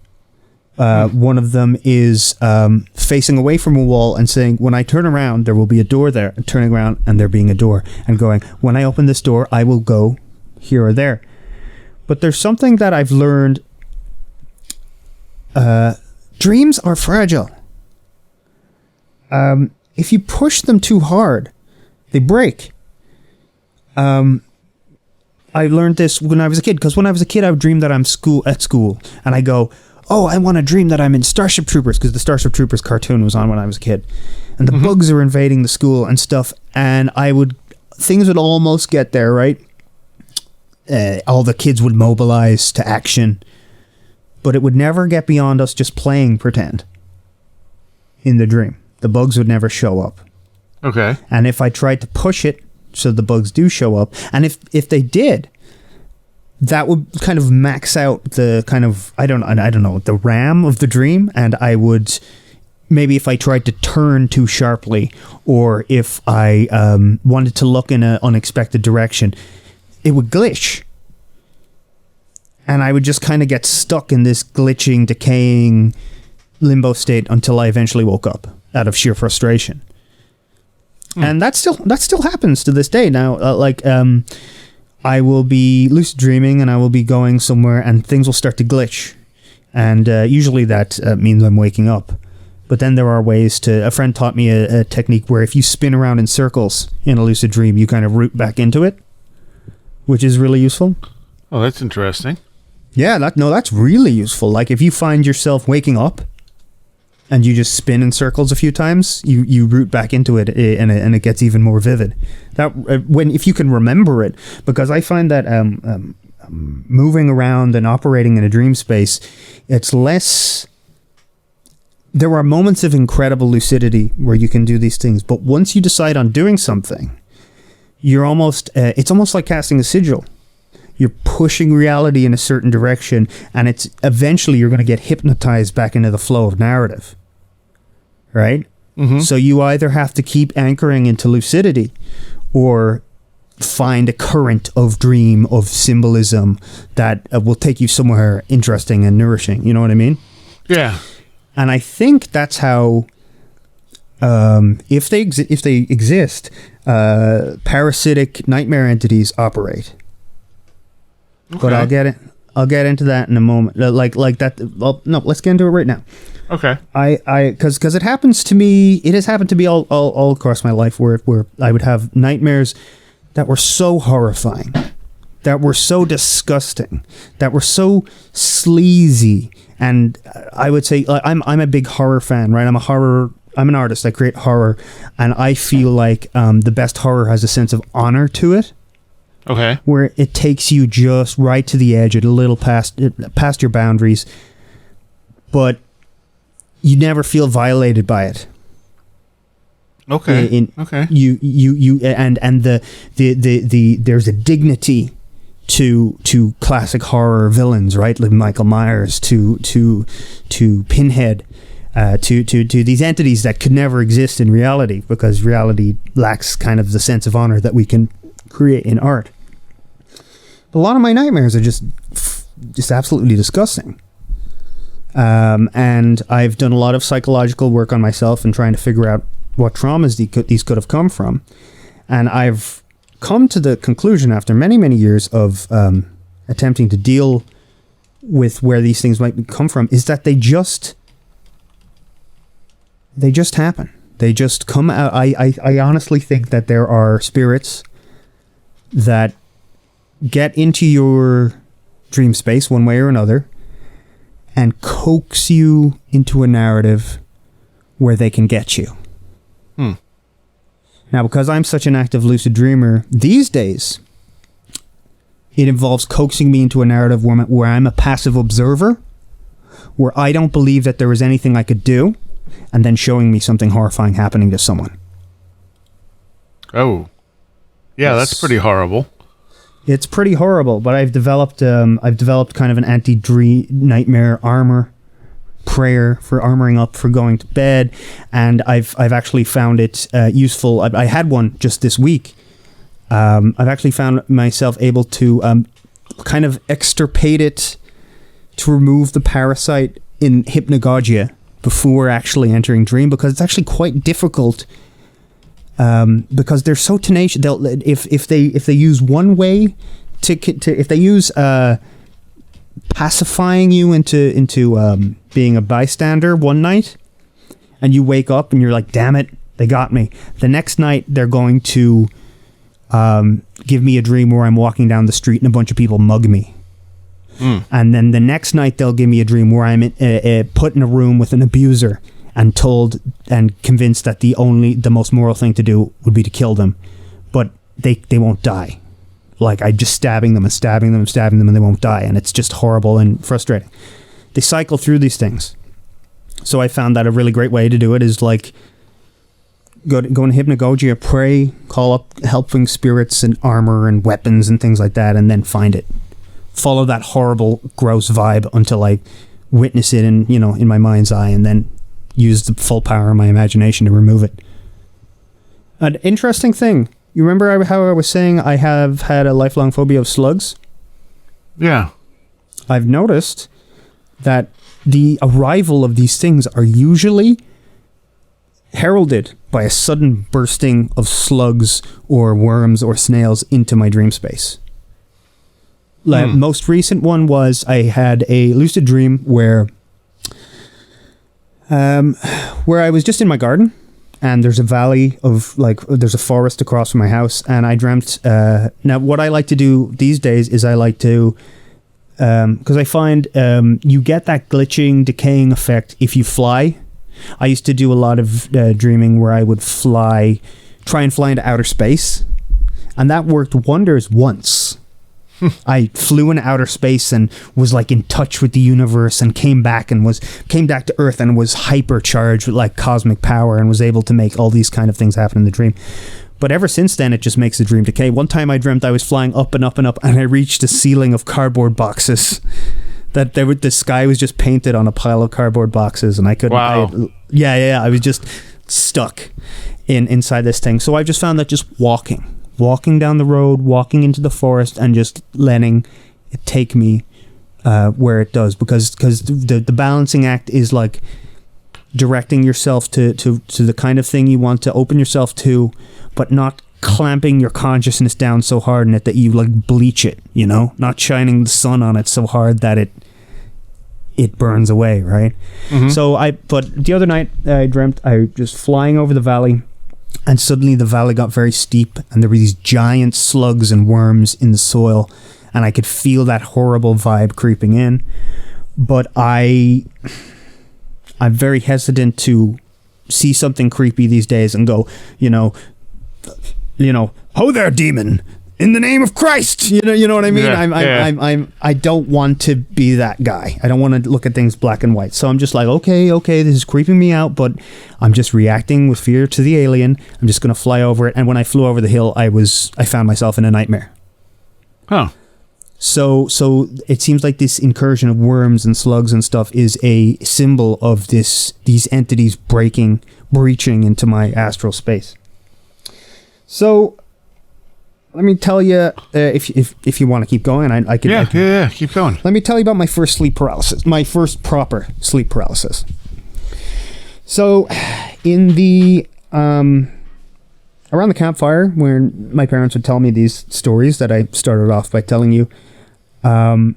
One of them is facing away from a wall and saying, when I turn around, there will be a door there. And turning around, and there being a door. And going, when I open this door, I will go here or there. But there's something that I've learned. Dreams are fragile. If you push them too hard, they break. I learned this when I was a kid, because when I was a kid, I would dream that I'm at school, and I go, oh, I want to dream that I'm in Starship Troopers, because the Starship Troopers cartoon was on when I was a kid, and the bugs are invading the school and stuff, and things would almost get there, right? All the kids would mobilize to action, but it would never get beyond us just playing pretend in the dream. The bugs would never show up. Okay. And if I tried to push it so the bugs do show up, and if they did, that would kind of max out the kind of, I don't know, the RAM of the dream, and I would, maybe if I tried to turn too sharply, or if I wanted to look in an unexpected direction, it would glitch. And I would just kind of get stuck in this glitching, decaying limbo state until I eventually woke up out of sheer frustration. And that still happens to this day. Now, I will be lucid dreaming and I will be going somewhere and things will start to glitch. And usually that means I'm waking up. But then there are ways to... A friend taught me a technique where if you spin around in circles in a lucid dream, you kind of root back into it, which is really useful. Oh, that's interesting. Yeah, that's really useful. Like if you find yourself waking up and you just spin in circles a few times, you root back into it, and it gets even more vivid. That if you can remember it, because I find that moving around and operating in a dream space, it's less. There are moments of incredible lucidity where you can do these things, but once you decide on doing something, you're almost. It's almost like casting a sigil. You're pushing reality in a certain direction, and it's eventually you're going to get hypnotized back into the flow of narrative. Right? Mm-hmm. So you either have to keep anchoring into lucidity or find a current of dream, of symbolism that will take you somewhere interesting and nourishing. You know what I mean? Yeah. And I think that's how, if they exist, parasitic nightmare entities operate. Okay. But I'll get into that in a moment. Like that. Well, no, let's get into it right now. Okay. Because it happens to me. It has happened to me all across my life where I would have nightmares that were so horrifying, that were so disgusting, that were so sleazy. And I would say I'm a big horror fan, right? I'm an artist. I create horror, and I feel like the best horror has a sense of honor to it. Okay. Where it takes you just right to the edge, a little past your boundaries, but you never feel violated by it. Okay. Okay. You and the there's a dignity to classic horror villains, right? Like Michael Myers, to Pinhead, to these entities that could never exist in reality because reality lacks kind of the sense of honor that we can create in art. But a lot of my nightmares are just absolutely disgusting. And I've done a lot of psychological work on myself and trying to figure out what traumas these could have come from. And I've come to the conclusion after many, many years of attempting to deal with where these things might come from is that they just happen. They just come out. I honestly think that there are spirits that get into your dream space one way or another and coax you into a narrative where they can get you. Now, because I'm such an active lucid dreamer, these days, it involves coaxing me into a narrative where I'm a passive observer, where I don't believe that there is anything I could do, and then showing me something horrifying happening to someone. Oh. Yeah, Yes. that's pretty horrible. It's pretty horrible, but I've developed kind of an anti-dream nightmare armor prayer for armoring up for going to bed, and I've actually found it useful. I had one just this week. I've actually found myself able to kind of extirpate it to remove the parasite in hypnagogia before actually entering dream, because it's actually quite difficult. Because they're so tenacious. They'll if they use one way if they use pacifying you into being a bystander one night, and you wake up and you're like, damn it, they got me. The next night they're going to give me a dream where I'm walking down the street and a bunch of people mug me. And then the next night they'll give me a dream where I'm put in a room with an abuser and told and convinced that the most moral thing to do would be to kill them, but they won't die. Like, I'm just stabbing them and stabbing them and stabbing them, and they won't die, and it's just horrible and frustrating. They cycle through these things. So I found that a really great way to do it is like go in hypnagogia, pray, call up helping spirits and armor and weapons and things like that, and then find it. Follow that horrible, gross vibe until I witness it in my mind's eye, and then use the full power of my imagination to remove it. An interesting thing. You remember how I was saying I have had a lifelong phobia of slugs? Yeah. I've noticed that the arrival of these things are usually heralded by a sudden bursting of slugs or worms or snails into my dream space. Most recent one was I had a lucid dream where I was just in my garden, and there's a valley of there's a forest across from my house, and I dreamt. Now, what I like to do these days is I like to, because I find you get that glitching, decaying effect if you fly. I used to do a lot of dreaming where I would try and fly into outer space, and that worked wonders once. I flew in outer space and was like in touch with the universe, and came back to Earth and was hypercharged with like cosmic power, and was able to make all these kind of things happen in the dream. But ever since then, it just makes the dream decay. One time I dreamt I was flying up and up and up, and I reached the ceiling of cardboard boxes. The sky was just painted on a pile of cardboard boxes, and I couldn't. Wow. I was just stuck inside this thing. So I've just found that just walking down the road, walking into the forest, and just letting it take me where it does, because the balancing act is like directing yourself to the kind of thing you want to open yourself to, but not clamping your consciousness down so hard in it that you like bleach it, not shining the sun on it so hard that it burns away, right? Mm-hmm. But the other night I dreamt I was just flying over the valley, and suddenly the valley got very steep, and there were these giant slugs and worms in the soil, and I could feel that horrible vibe creeping in. But I'm very hesitant to see something creepy these days and go, ho there, demon, in the name of Christ. You know what I mean? Yeah, I don't want to be that guy. I don't want to look at things black and white. So I'm just like, okay, this is creeping me out, but I'm just reacting with fear to the alien. I'm just going to fly over it. And when I flew over the hill, I found myself in a nightmare. Huh. So it seems like this incursion of worms and slugs and stuff is a symbol of these entities breaching into my astral space. So let me tell you, if you want to keep going, I can. Yeah, keep going. Let me tell you about my first sleep paralysis, my first proper sleep paralysis. So, in the around the campfire, where my parents would tell me these stories that I started off by telling you, my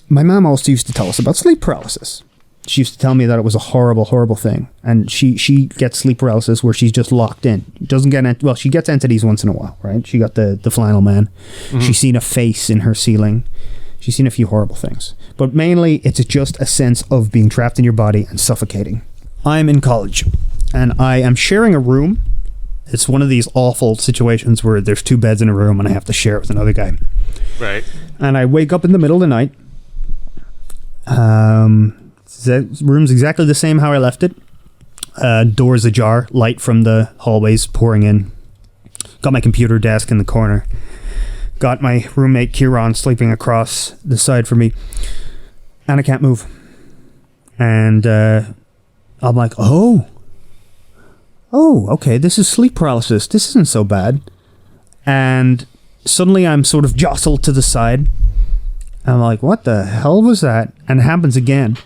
mom also used to tell us about sleep paralysis. She used to tell me that it was a horrible, horrible thing. And she gets sleep paralysis where she's just locked in. Doesn't get, she gets entities once in a while, right? She got the flannel man. Mm-hmm. She's seen a face in her ceiling. She's seen a few horrible things. But mainly, it's just a sense of being trapped in your body and suffocating. I'm in college, and I am sharing a room. It's one of these awful situations where there's 2 beds in a room, and I have to share it with another guy. Right. And I wake up in the middle of the night. The room's exactly the same how I left it. Doors ajar, light from the hallways pouring in. Got my computer desk in the corner. Got my roommate Kieran sleeping across the side from me. And I can't move. And I'm like, oh, okay, this is sleep paralysis. This isn't so bad. And suddenly I'm sort of jostled to the side. I'm like, what the hell was that? And it happens again.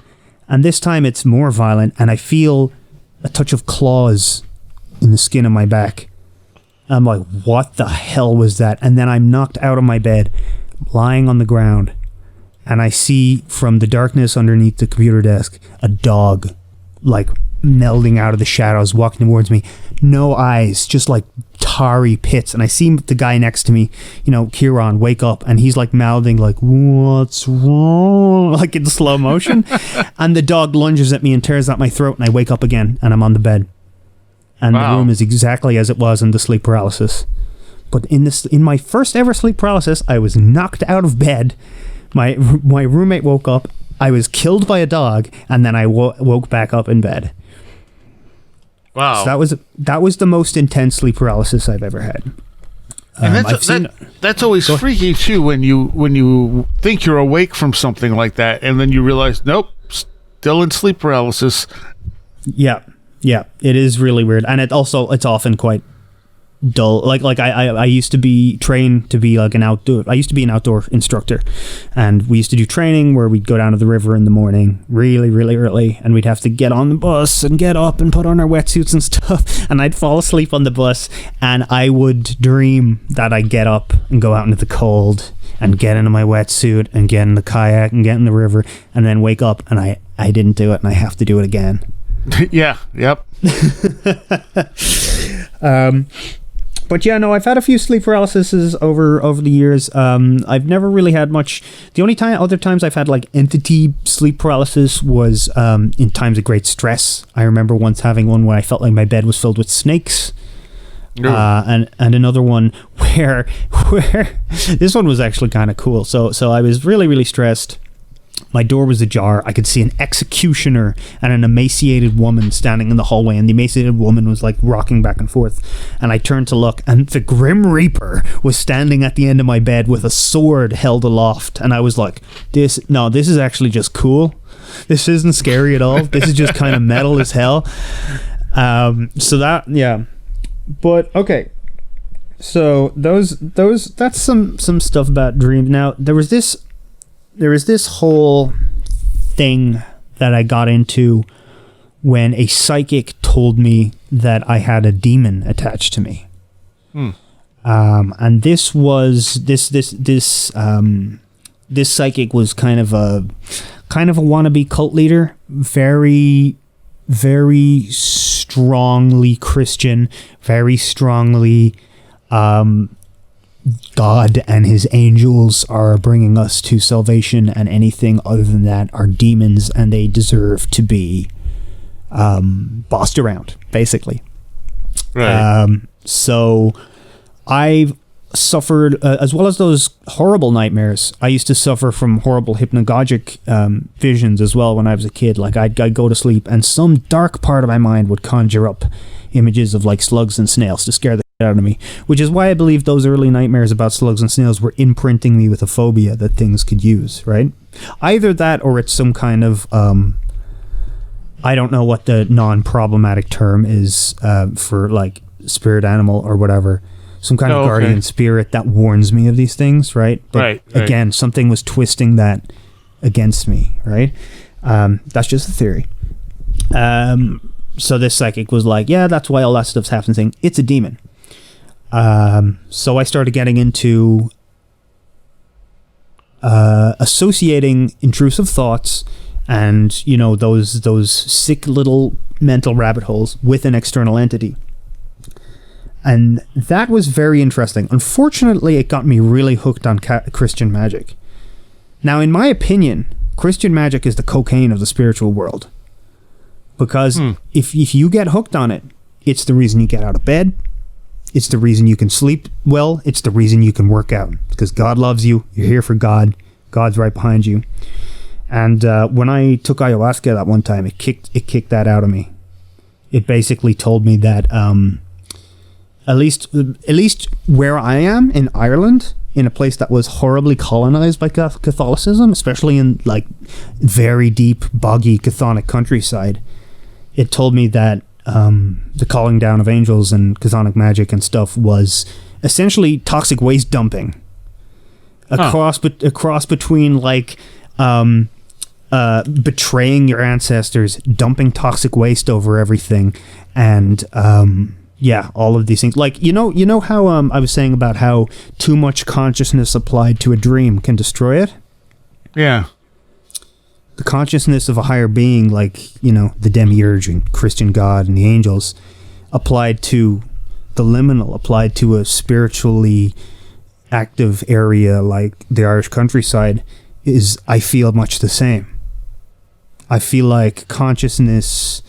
And this time it's more violent, and I feel a touch of claws in the skin of my back. I'm like, what the hell was that? And then I'm knocked out of my bed, lying on the ground, and I see from the darkness underneath the computer desk a dog, like, melding out of the shadows, walking towards me. No eyes, just like tarry pits. And I see the guy next to me, Kieran, wake up, and he's like mouthing like, what's wrong? Like in slow motion. And the dog lunges at me and tears at my throat, and I wake up again, and I'm on the bed. And The room is exactly as it was in the sleep paralysis. But in my first ever sleep paralysis, I was knocked out of bed. My roommate woke up. I was killed by a dog, and then I woke back up in bed. Wow. So that was the most intense sleep paralysis I've ever had. And that's always freaky too, when you think you're awake from something like that, and then you realize, nope, still in sleep paralysis. Yeah, it is really weird, and it's often quite dull. Like I used to be trained to be like I used to be an outdoor instructor, and we used to do training where we'd go down to the river in the morning really, really early, and we'd have to get on the bus and get up and put on our wetsuits and stuff, and I'd fall asleep on the bus, and I would dream that I'd get up and go out into the cold and get into my wetsuit and get in the kayak and get in the river, and then wake up and I didn't do it, and I have to do it again. Yeah, yep. But yeah, no, I've had a few sleep paralyses over the years. I've never really had much. The only other times I've had like entity sleep paralysis was in times of great stress. I remember once having one where I felt like my bed was filled with snakes. And another one where this one was actually kind of cool. So I was really, really stressed. My door was ajar. I could see an executioner and an emaciated woman standing in the hallway, and the emaciated woman was like rocking back and forth. And I turned to look, and the Grim Reaper was standing at the end of my bed with a sword held aloft. And I was like, this is actually just cool. This isn't scary at all. This is just kind of metal as hell. So that, yeah. But okay. So that's some stuff about dreams. Now there was this whole thing that I got into when a psychic told me that I had a demon attached to me. And this psychic was kind of a wannabe cult leader, very, very strongly Christian, very strongly God and his angels are bringing us to salvation, and anything other than that are demons, and they deserve to be bossed around, basically. Right. So I've suffered, as well as those horrible nightmares, I used to suffer from horrible hypnagogic visions as well when I was a kid. Like I'd go to sleep and some dark part of my mind would conjure up images of like slugs and snails to scare the shit out of me, which is why I believe those early nightmares about slugs and snails were imprinting me with a phobia that things could use, right? Either that or it's some kind of, I don't know what the non-problematic term is for like spirit animal or whatever. Some kind of guardian spirit that warns me of these things, right? But right. Again, something was twisting that against me, right? That's just a theory. So this psychic was like, yeah, that's why all that stuff's happening. It's a demon. So I started getting into associating intrusive thoughts and, you know, those sick little mental rabbit holes with an external entity. And that was very interesting. Unfortunately, it got me really hooked on Christian magic. Now, in my opinion, Christian magic is the cocaine of the spiritual world. Because if you get hooked on it, it's the reason you get out of bed. It's the reason you can sleep well. It's the reason you can work out. Because God loves you. You're here for God. God's right behind you. And when I took ayahuasca that one time, it kicked that out of me. It basically told me that... At least where I am in Ireland, in a place that was horribly colonized by Catholicism, especially in like very deep, boggy Chthonic countryside, it told me that the calling down of angels and Chthonic magic and stuff was essentially toxic waste dumping. A cross between like betraying your ancestors, dumping toxic waste over everything, and yeah, all of these things. Like, you know how I was saying about how too much consciousness applied to a dream can destroy it? Yeah. The consciousness of a higher being, like, you know, the demiurge and Christian God and the angels, applied to the liminal, applied to a spiritually active area like the Irish countryside, is, I feel, much the same. I feel like consciousness...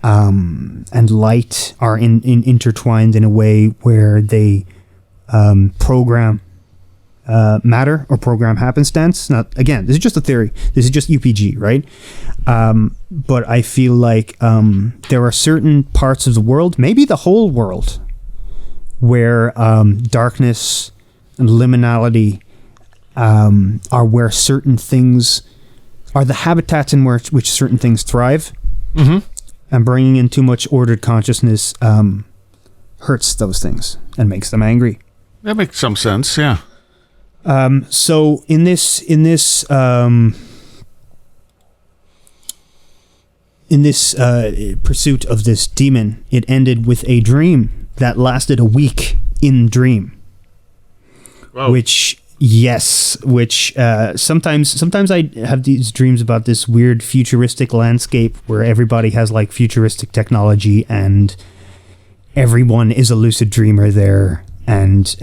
and light are intertwined in a way where they program matter or program happenstance. Now, again, this is just a theory. This is just UPG, right? But I feel like there are certain parts of the world, maybe the whole world, where darkness and liminality are where certain things are the habitats in which certain things thrive. Mm-hmm. And bringing in too much ordered consciousness hurts those things and makes them angry. That makes some sense, yeah. So in this pursuit of this demon, it ended with a dream that lasted a week in dream. Whoa. Which sometimes I have these dreams about this weird futuristic landscape where everybody has like futuristic technology and everyone is a lucid dreamer there, and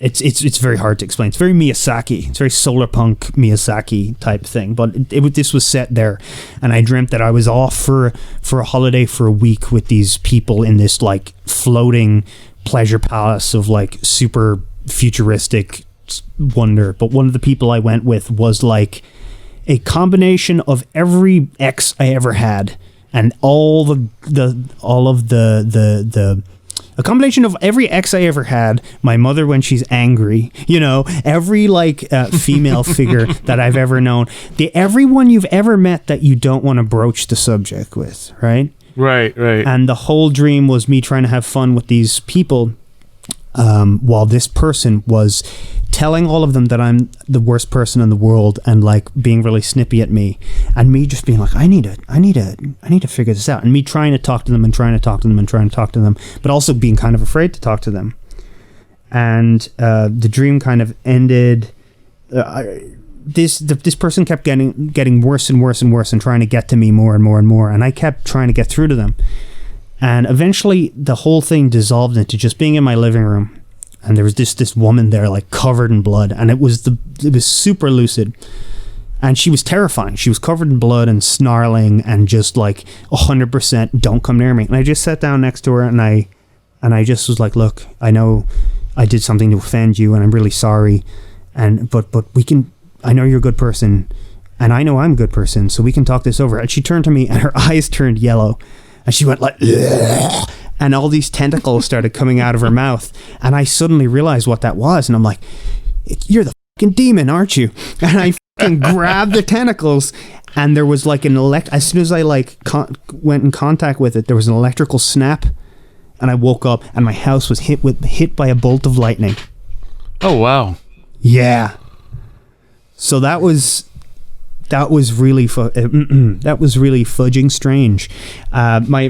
it's very hard to explain. It's very Miyazaki. It's very solar punk Miyazaki type thing. But this was set there, and I dreamt that I was off for a holiday for a week with these people in this like floating pleasure palace of like super futuristic wonder. But one of the people I went with was like a combination of every ex I ever had, and a combination of every ex I ever had, my mother when she's angry, you know, every like female figure that I've ever known, everyone you've ever met that you don't want to broach the subject with, right? Right. And the whole dream was me trying to have fun with these people, while this person was telling all of them that I'm the worst person in the world and like being really snippy at me, and me just being like, I need to figure this out, and me trying to talk to them, but also being kind of afraid to talk to them. And the dream kind of ended. This person kept getting worse and worse and worse and trying to get to me more and more and more, and I kept trying to get through to them. And eventually the whole thing dissolved into just being in my living room. And there was this woman there like covered in blood. And it was super lucid. And she was terrifying. She was covered in blood and snarling and just like 100% don't come near me. And I just sat down next to her and I just was like, look, I know I did something to offend you, and I'm really sorry. But we can. I know you're a good person, and I know I'm a good person, so we can talk this over." And she turned to me, and her eyes turned yellow, and she went like, "Ugh," and all these tentacles started coming out of her mouth, and I suddenly realized what that was, and I'm like, "You're the fucking demon, aren't you?" And I fucking grabbed the tentacles, and there was like as soon as I like went in contact with it, there was an electrical snap, and I woke up, and my house was hit by a bolt of lightning. Oh wow! Yeah. So that was really that was really fudging strange. My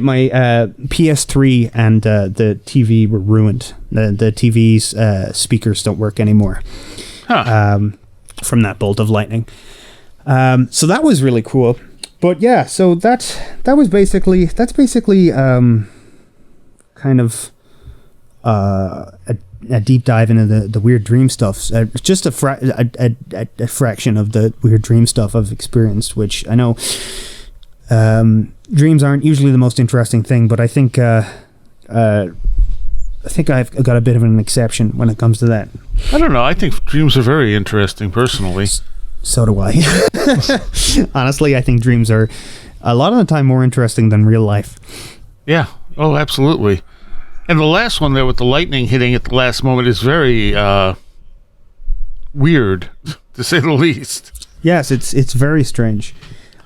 PS3 and the TV were ruined. The TV's speakers don't work anymore. From that bolt of lightning. So that was really cool. But yeah, so that's basically kind of a deep dive into the weird dream stuff. Just a fraction of the weird dream stuff I've experienced, which I know dreams aren't usually the most interesting thing, but I think I've got a bit of an exception when it comes to that. I don't know. I think dreams are very interesting, personally. So do I. Honestly, I think dreams are a lot of the time more interesting than real life. Yeah. Oh, absolutely. And the last one there with the lightning hitting at the last moment is very weird, to say the least. Yes, it's very strange.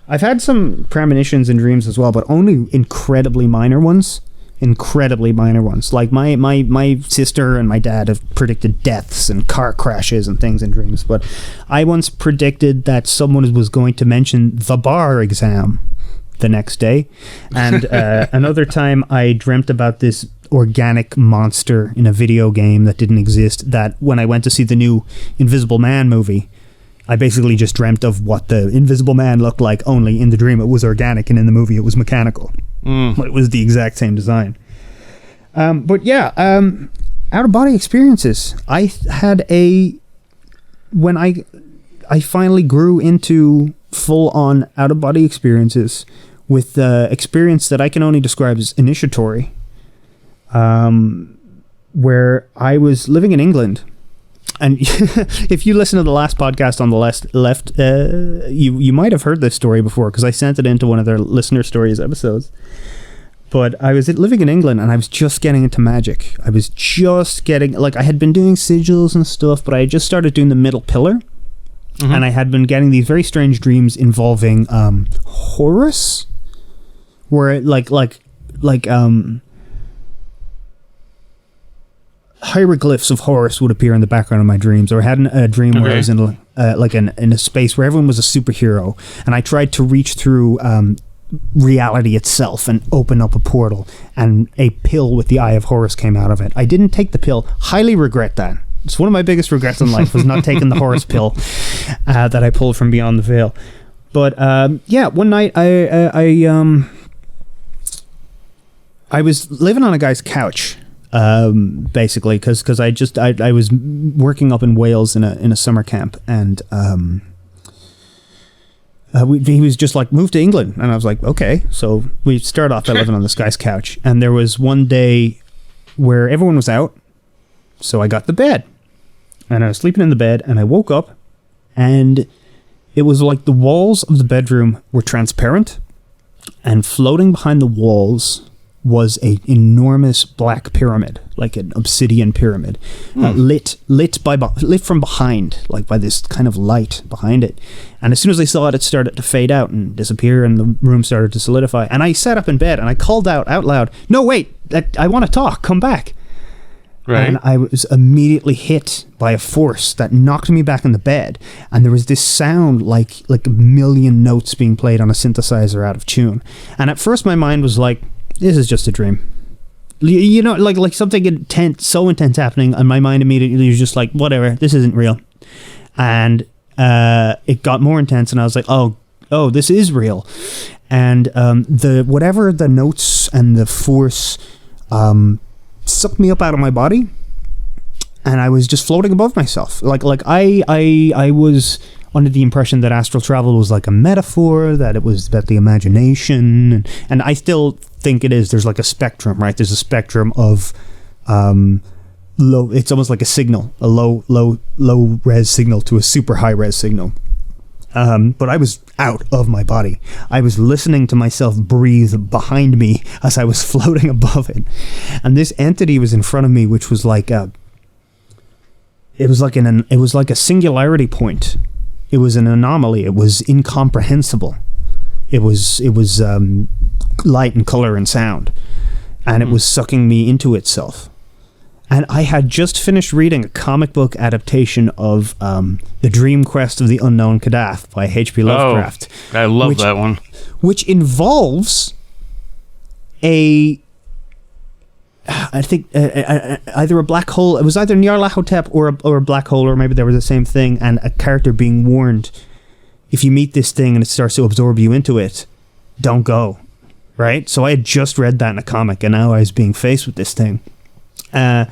I've had some premonitions in dreams as well, but only incredibly minor ones. Like my sister and my dad have predicted deaths and car crashes and things in dreams, but I once predicted that someone was going to mention the bar exam the next day. And another time I dreamt about this organic monster in a video game that didn't exist, that when I went to see the new Invisible Man movie, I basically just dreamt of what the Invisible Man looked like, only in the dream it was organic and in the movie it was mechanical. It was the exact same design. But yeah, out-of-body experiences. I had when I finally grew into full-on out-of-body experiences with the experience that I can only describe as initiatory, where I was living in England. And if you listen to the last podcast on the left, you might have heard this story before, because I sent it into one of their listener stories episodes. But I was living in England, and I was just getting into magic. I was just getting, like, I had been doing sigils and stuff, but I had just started doing the middle pillar. Mm-hmm. And I had been getting these very strange dreams involving Horus, where hieroglyphs of Horus would appear in the background of my dreams. Or I had a dream where I was in in a space where everyone was a superhero, and I tried to reach through reality itself and open up a portal, and a pill with the eye of Horus came out of it. I didn't take the pill. Highly regret that. It's one of my biggest regrets in life, was not taking the Horus pill that I pulled from beyond the veil. But yeah, one night I was living on a guy's couch, basically, because I was working up in Wales in a summer camp, and he was just like, "Move to England," and I was like, "Okay." So we started off by living on this guy's couch, and there was one day where everyone was out, so I got the bed, and I was sleeping in the bed, and I woke up, and it was like the walls of the bedroom were transparent, and floating behind the walls was an enormous black pyramid, like an obsidian pyramid, lit from behind, like by this kind of light behind it. And as soon as I saw it, it started to fade out and disappear, and the room started to solidify. And I sat up in bed and I called out loud, "No, wait! I want to talk. Come back!" Right. And I was immediately hit by a force that knocked me back in the bed, and there was this sound like a million notes being played on a synthesizer out of tune. And at first, my mind was like, "This is just a dream." You know, like something intense, so intense happening, and my mind immediately was just like, "Whatever, this isn't real." And it got more intense, and I was like, "Oh, this is real." And whatever the notes and the force sucked me up out of my body, and I was just floating above myself. Like I was under the impression that astral travel was like a metaphor, that it was about the imagination, and I still think it is. There's like a spectrum, right? There's a spectrum of low. It's almost like a signal, a low res signal to a super high res signal. But I was out of my body. I was listening to myself breathe behind me as I was floating above it, and this entity was in front of me, which was like a. It was like a singularity point. It was an anomaly. It was incomprehensible. It was light and color and sound, and it was sucking me into itself. And I had just finished reading a comic book adaptation of The Dream Quest of the Unknown Kadath by H.P. Lovecraft. I love that one. Which involves I think either a black hole. It was either Nyarlathotep or a black hole, or maybe they were the same thing, and a character being warned, if you meet this thing and it starts to absorb you into it, don't go. Right? So I had just read that in a comic, and now I was being faced with this thing. And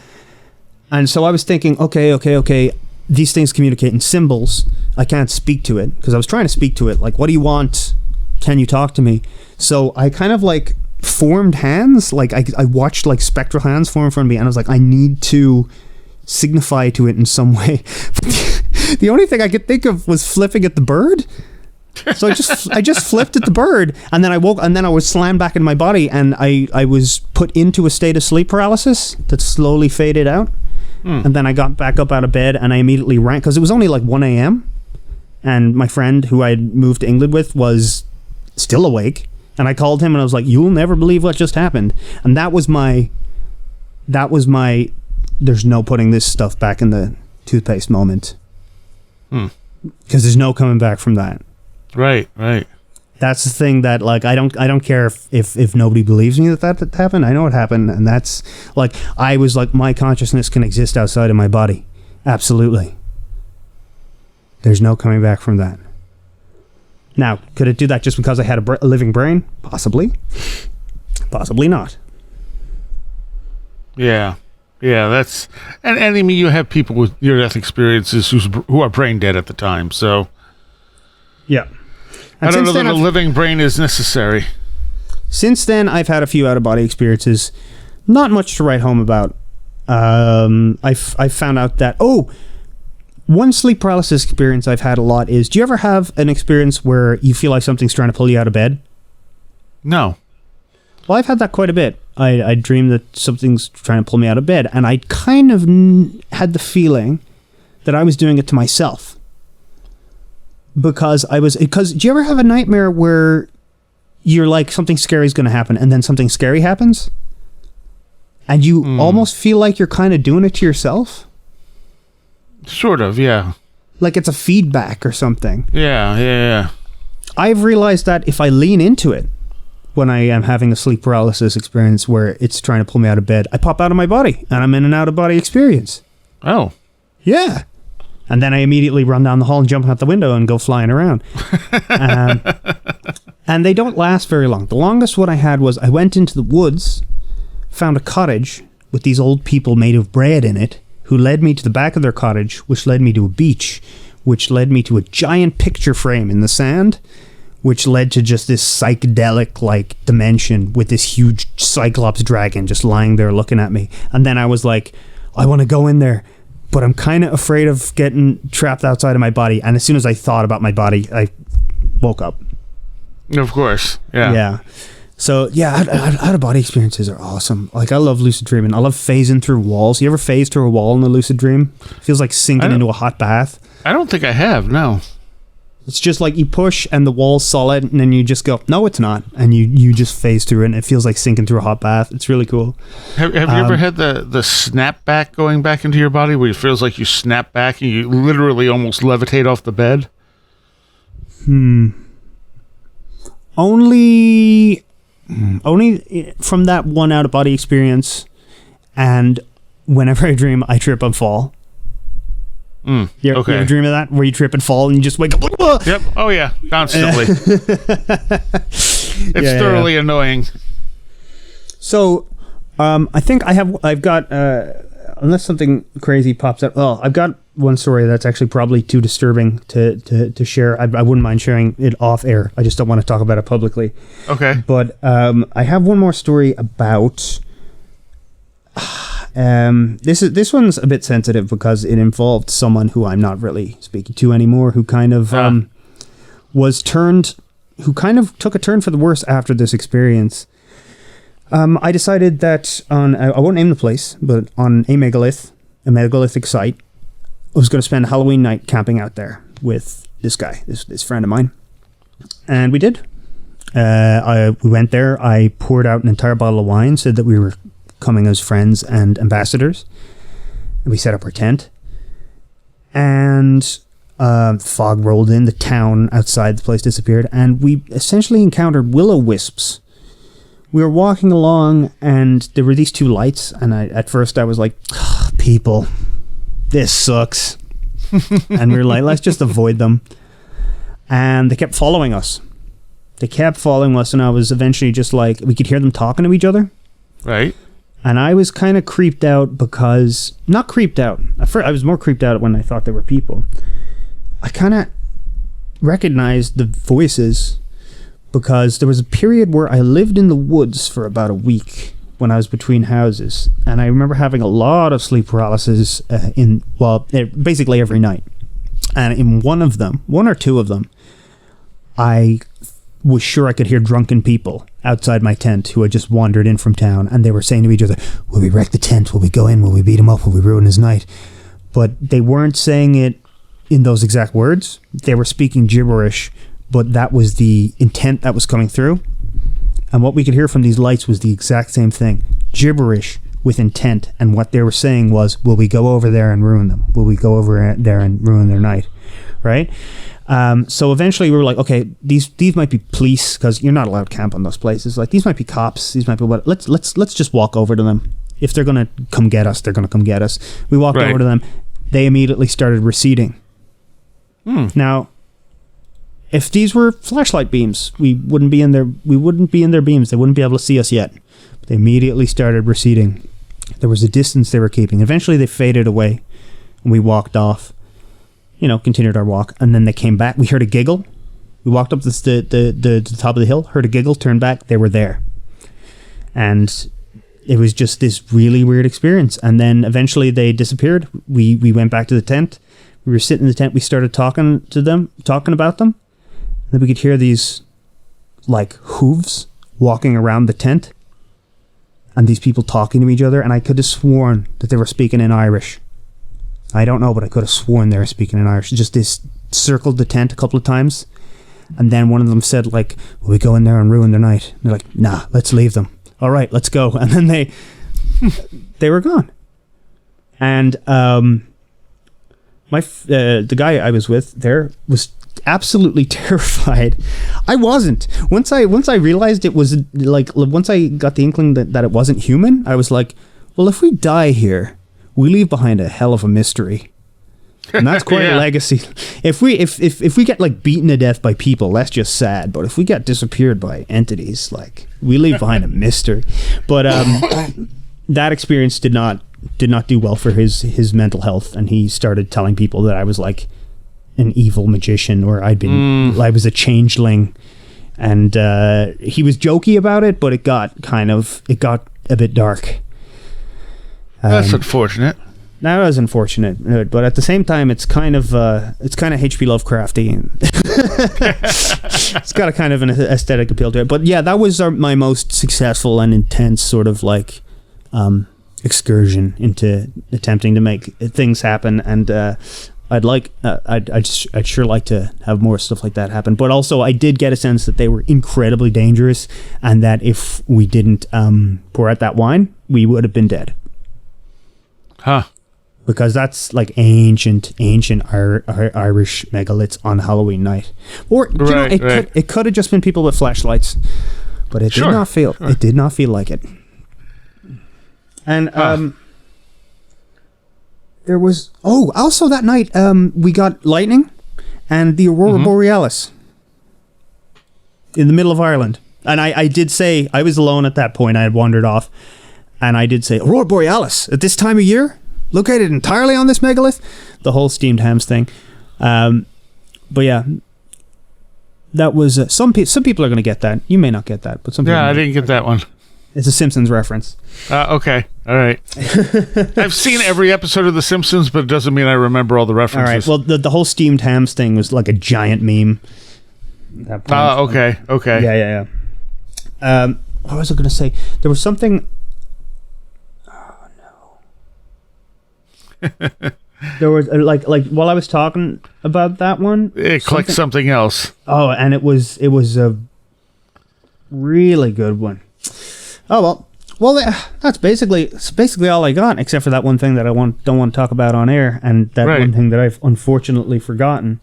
so I was thinking, okay, these things communicate in symbols. I can't speak to it, because I was trying to speak to it, like, what do you want? Can you talk to me? So I kind of like formed hands, like I watched like spectral hands form in front of me, and I was like, I need to signify to it in some way. The only thing I could think of was flipping at the bird. So I just flipped at the bird, and then I woke, and then I was slammed back in my body, and I was put into a state of sleep paralysis that slowly faded out. And then I got back up out of bed, and I immediately ran, because it was only like 1 a.m. and my friend who I had moved to England with was still awake. And I called him and I was like, you'll never believe what just happened. And that was my there's no putting this stuff back in the toothpaste moment. Because there's no coming back from that. Right. That's the thing that, like, I don't care if nobody believes me that happened. I know it happened, and that's like, I was like, my consciousness can exist outside of my body. Absolutely. There's no coming back from that. Now, could it do that just because I had a living brain? Possibly. Possibly not. Yeah, that's... And I mean, you have people with near-death experiences who are brain dead at the time, so... Yeah. And I don't know that a living brain is necessary. Since then, I've had a few out-of-body experiences. Not much to write home about. I found out that... one sleep paralysis experience I've had a lot is, do you ever have an experience where you feel like something's trying to pull you out of bed? No. Well, I've had that quite a bit. I dream that something's trying to pull me out of bed, and I kind of had the feeling that I was doing it to myself. Because do you ever have a nightmare where you're like, something scary is going to happen, and then something scary happens? And you almost feel like you're kind of doing it to yourself? Sort of, yeah. Like it's a feedback or something. Yeah. I've realized that if I lean into it when I am having a sleep paralysis experience where it's trying to pull me out of bed, I pop out of my body and I'm in an out-of-body experience. Oh. Yeah. And then I immediately run down the hall and jump out the window and go flying around. And they don't last very long. The longest one I had was I went into the woods, found a cottage with these old people made of bread in it, who led me to the back of their cottage, which led me to a beach, which led me to a giant picture frame in the sand, which led to just this psychedelic, like, dimension with this huge cyclops dragon just lying there looking at me. And then I was like, I want to go in there, but I'm kind of afraid of getting trapped outside of my body. And as soon as I thought about my body, I woke up. Of course, yeah. Yeah. So, yeah, out-of-body experiences are awesome. Like, I love lucid dreaming. I love phasing through walls. You ever phase through a wall in a lucid dream? It feels like sinking into a hot bath. I don't think I have, no. It's just like you push and the wall's solid, and then you just go, no, it's not. And you just phase through it, and it feels like sinking through a hot bath. It's really cool. Have you ever had the snap back going back into your body where it feels like you snap back and you literally almost levitate off the bed? Only from that one out-of-body experience, and whenever I dream, I trip and fall. You ever dream of that, where you trip and fall and you just wake up like, whoa! Yep. Oh yeah, constantly. It's thoroughly annoying. So, I think I've got unless something crazy pops up. Well, I've got one story that's actually probably too disturbing to share. I wouldn't mind sharing it off air. I just don't want to talk about it publicly. Okay. But I have one more story about This one's a bit sensitive because it involved someone who I'm not really speaking to anymore, who kind of who kind of took a turn for the worse after this experience. I decided that I won't name the place, but on a megalithic site, I was going to spend Halloween night camping out there with this guy, this friend of mine. And we did. We went there. I poured out an entire bottle of wine, said that we were coming as friends and ambassadors. And we set up our tent. And fog rolled in. The town outside the place disappeared. And we essentially encountered will-o-wisps. We were walking along, and there were these two lights. And at first I was like, people, this sucks. And we were like, let's just avoid them. And they kept following us. And I was eventually just like, we could hear them talking to each other. Right. And I was kind of creeped out because, not creeped out. I was more creeped out when I thought they were people. I kind of recognized the voices because there was a period where I lived in the woods for about a week when I was between houses. And I remember having a lot of sleep paralysis basically every night. And in one or two of them, I was sure I could hear drunken people outside my tent who had just wandered in from town, and they were saying to each other, will we wreck the tent? Will we go in? Will we beat him up? Will we ruin his night? But they weren't saying it in those exact words. They were speaking gibberish, but that was the intent that was coming through. And what we could hear from these lights was the exact same thing. Gibberish with intent. And what they were saying was, will we go over there and ruin them? Will we go over there and ruin their night? Right? So eventually we were like, okay, these might be police, because you're not allowed to camp on those places. Like, these might be cops. These might be what? Let's just walk over to them. If they're gonna come get us, they're gonna come get us. We walked over to them. They immediately started receding. Now, if these were flashlight beams, we wouldn't be in their beams. They wouldn't be able to see us yet. But they immediately started receding. There was a distance they were keeping. Eventually they faded away, and we walked off. Continued our walk, and then they came back. We heard a giggle. We walked up the top of the hill, heard a giggle, turned back. They were there. And it was just this really weird experience. And then eventually they disappeared. We went back to the tent. We were sitting in the tent. We started talking about them. And then we could hear these, like, hooves walking around the tent. And these people talking to each other. And I could have sworn that they were speaking in Irish. I don't know, but I could have sworn they were speaking in Irish. Just this circled the tent a couple of times. And then one of them said, like, will we go in there and ruin their night? And they're like, nah, let's leave them. All right, let's go. And then they were gone. And the guy I was with there was absolutely terrified. I wasn't. Once I realized it was, like, once I got the inkling that it wasn't human, I was like, well, if we die here, we leave behind a hell of a mystery. And that's quite a legacy. If we get, like, beaten to death by people, that's just sad. But if we get disappeared by entities, like, we leave behind a mystery. But that experience did not do well for his mental health, and he started telling people that I was like an evil magician, or I was a changeling. And he was jokey about it, but it got a bit dark. That's unfortunate. That was unfortunate, but at the same time, it's kind of H.P. Lovecrafty. It's got a kind of an aesthetic appeal to it. But yeah, that was my most successful and intense sort of like excursion into attempting to make things happen. And I'd sure like to have more stuff like that happen. But also, I did get a sense that they were incredibly dangerous, and that if we didn't pour out that wine, we would have been dead. Huh. Because that's like ancient Irish megaliths on Halloween night. Or it could have just been people with flashlights, but it did not feel. Sure. It did not feel like it. And there was also that night we got lightning and the aurora borealis in the middle of Ireland. And I did say, I was alone at that point. I had wandered off. And I did say, aurora borealis at this time of year, located entirely on this megalith, the whole steamed hams thing. But yeah, that was some people are going to get that. You may not get that, but some people. Yeah, I didn't get that one. It's a Simpsons reference. Okay. All right. I've seen every episode of The Simpsons, but it doesn't mean I remember all the references. All right. Well, the whole steamed hams thing was like a giant meme. Okay. Okay. Yeah. What was I going to say? There was something... Oh, no. There was, like while I was talking about that one... It clicked something else. Oh, and it was a really good one. Oh, well, that's basically all I got, except for that one thing that I don't want to talk about on air, and that one thing that I've unfortunately forgotten.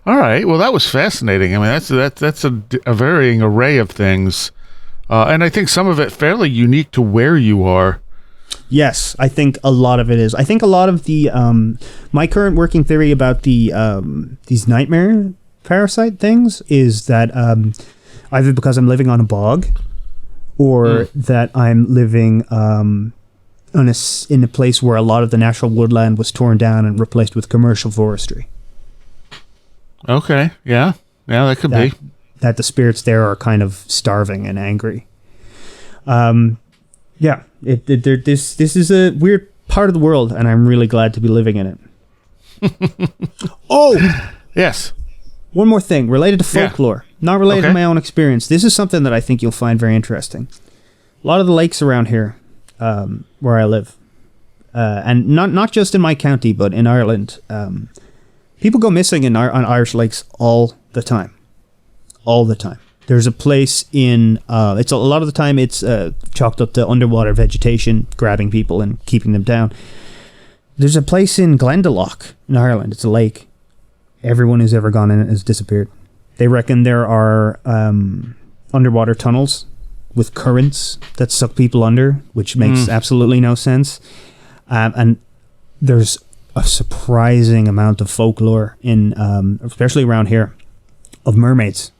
All right. Well, that was fascinating. I mean, that's a varying array of things, and I think some of it fairly unique to where you are. Yes, I think a lot of it is. I think a lot of the my current working theory about the these nightmare parasite things is that either because I'm living on a bog, or that I'm living in a place where a lot of the natural woodland was torn down and replaced with commercial forestry. Okay. Yeah, that could be. That the spirits there are kind of starving and angry. Yeah, this is a weird part of the world, and I'm really glad to be living in it. Oh! Yes. One more thing, related to folklore. Not related to my own experience. This is something that I think you'll find very interesting. A lot of the lakes around here, where I live, and not just in my county, but in Ireland, people go missing on Irish lakes all the time. All the time. There's a place in, it's a lot of the time it's chalked up to underwater vegetation, grabbing people and keeping them down. There's a place in Glendalough in Ireland. It's a lake. Everyone who's ever gone in it has disappeared. They reckon there are underwater tunnels with currents that suck people under, which makes absolutely no sense. And there's a surprising amount of folklore in, especially around here, of mermaids.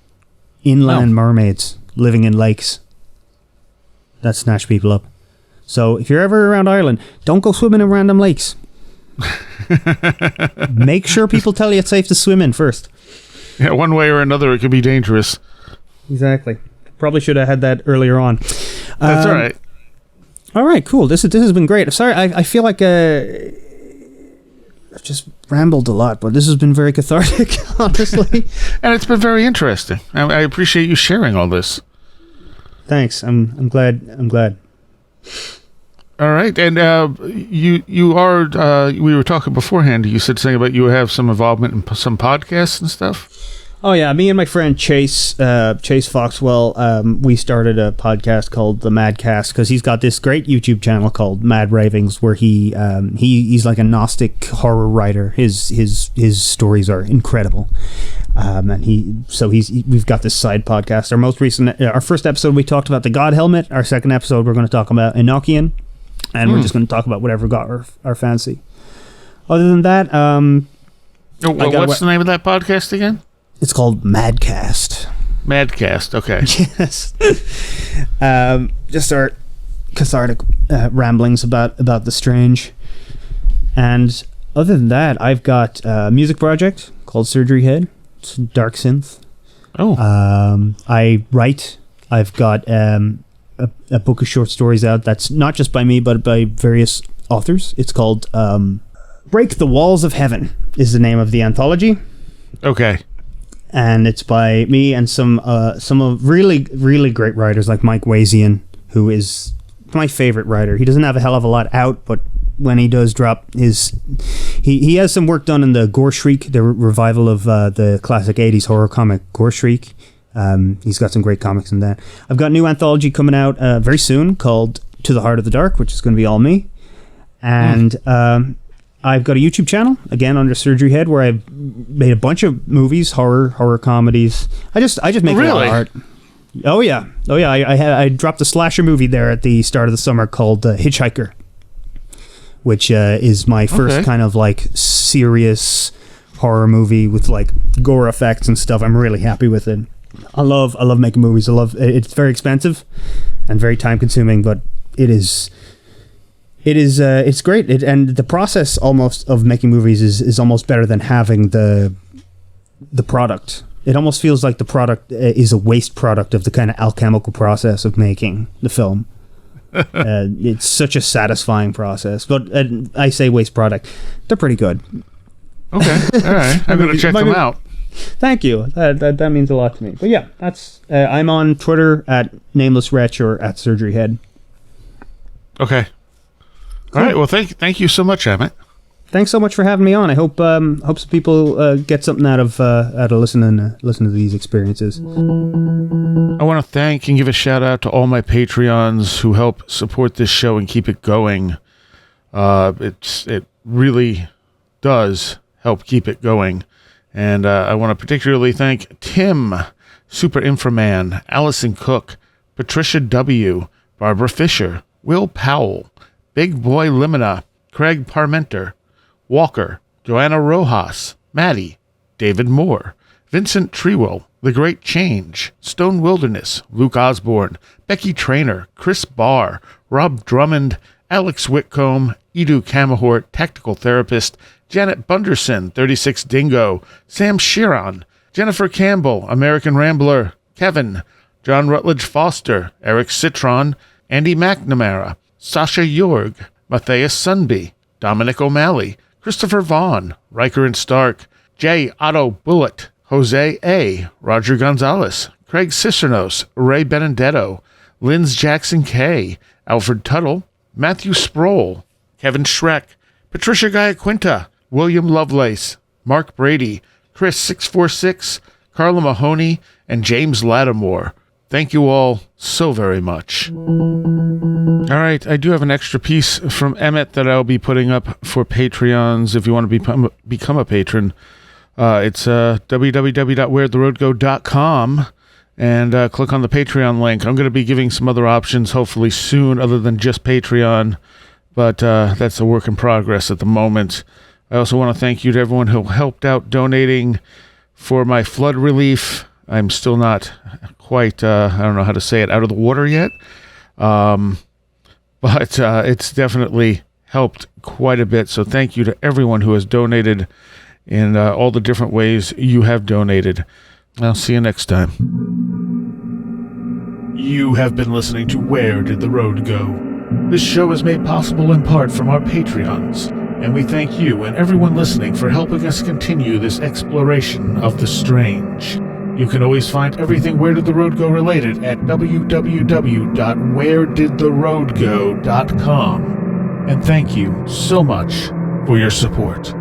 Inland mermaids living in lakes that snatch people up. So if you're ever around Ireland, don't go swimming in random lakes. Make sure people tell you it's safe to swim in first. Yeah, one way or another, it could be dangerous. Exactly. Probably should have had that earlier on. That's all right. All right, cool. This has been great. I'm sorry, I feel like I've just rambled a lot, but this has been very cathartic, honestly. And it's been very interesting. I appreciate you sharing all this. Thanks. I'm glad. All right, and you are. We were talking beforehand. You said something about you have some involvement in some podcasts and stuff. Oh yeah, me and my friend Chase Foxwell, we started a podcast called The Madcast because he's got this great YouTube channel called Mad Ravings, where he's like a Gnostic horror writer. His stories are incredible, and we've got this side podcast. Our first episode we talked about the God Helmet. Our second episode we're going to talk about Enochian, and we're just going to talk about whatever got our fancy. Other than that, what's the name of that podcast again? It's called Madcast. Madcast, okay. Yes. Just our cathartic ramblings about the strange. And other than that, I've got a music project called Surgery Head. It's dark synth. Oh. I write. I've got a book of short stories out that's not just by me, but by various authors. It's called Break the Walls of Heaven is the name of the anthology. Okay. And it's by me and some of really, really great writers like Mike Wazian, who is my favorite writer. He doesn't have a hell of a lot out, but when he does drop he has some work done in the Gore Shriek, the revival of the classic 80s horror comic Gore Shriek. He's got some great comics in that. I've got a new anthology coming out very soon called To the Heart of the Dark, which is going to be all me. And I've got a YouTube channel, again, under Surgery Head, where I've made a bunch of movies, horror comedies. I just make a lot of art. Oh, yeah. I dropped a slasher movie there at the start of the summer called Hitchhiker, which is my first kind of like serious horror movie with like gore effects and stuff. I'm really happy with it. I love making movies. It's very expensive and very time consuming, but it's great. And the process almost of making movies is almost better than having the product. It almost feels like the product is a waste product of the kind of alchemical process of making the film. It's such a satisfying process. But I say waste product. They're pretty good. Okay. All right. I'm going to check them out. Thank you. That means a lot to me. But yeah, that's I'm on Twitter at NamelessWretch or at SurgeryHead. Okay. All right. Well, thank you so much, Emmett. Thanks so much for having me on. I hope some people get something out of listening to these experiences. I want to thank and give a shout out to all my Patreons who help support this show and keep it going. It really does help keep it going. And I want to particularly thank Tim, Super Inframan, Allison Cook, Patricia W., Barbara Fisher, Will Powell, Big Boy Limina, Craig Parmenter, Walker, Joanna Rojas, Maddie, David Moore, Vincent Trewell, The Great Change, Stone Wilderness, Luke Osborne, Becky Trainer, Chris Barr, Rob Drummond, Alex Whitcomb, Edu Camahort, Tactical Therapist, Janet Bunderson, 36 Dingo, Sam Sheeran, Jennifer Campbell, American Rambler, Kevin, John Rutledge Foster, Eric Citron, Andy McNamara, Sasha Jorg, Matthias Sunby, Dominic O'Malley, Christopher Vaughn, Riker and Stark, J. Otto Bullitt, Jose A., Roger Gonzalez, Craig Cicernos, Ray Benedetto, Linz Jackson K., Alfred Tuttle, Matthew Sproul, Kevin Schreck, Patricia Giaquinta, William Lovelace, Mark Brady, Chris 646, Carla Mahoney, and James Lattimore. Thank you all so very much. All right, I do have an extra piece from Emmet that I'll be putting up for Patreons if you want to become a patron. It's www.wheretheroadgo.com and click on the Patreon link. I'm going to be giving some other options hopefully soon other than just Patreon, but that's a work in progress at the moment. I also want to thank you to everyone who helped out donating for my flood relief. I'm still not quite, I don't know how to say it, out of the water yet. But it's definitely helped quite a bit. So thank you to everyone who has donated in all the different ways you have donated. I'll see you next time. You have been listening to Where Did the Road Go? This show is made possible in part from our Patreons, and we thank you and everyone listening for helping us continue this exploration of the strange. You can always find everything Where Did the Road Go related at www.wheredidtheroadgo.com. And thank you so much for your support.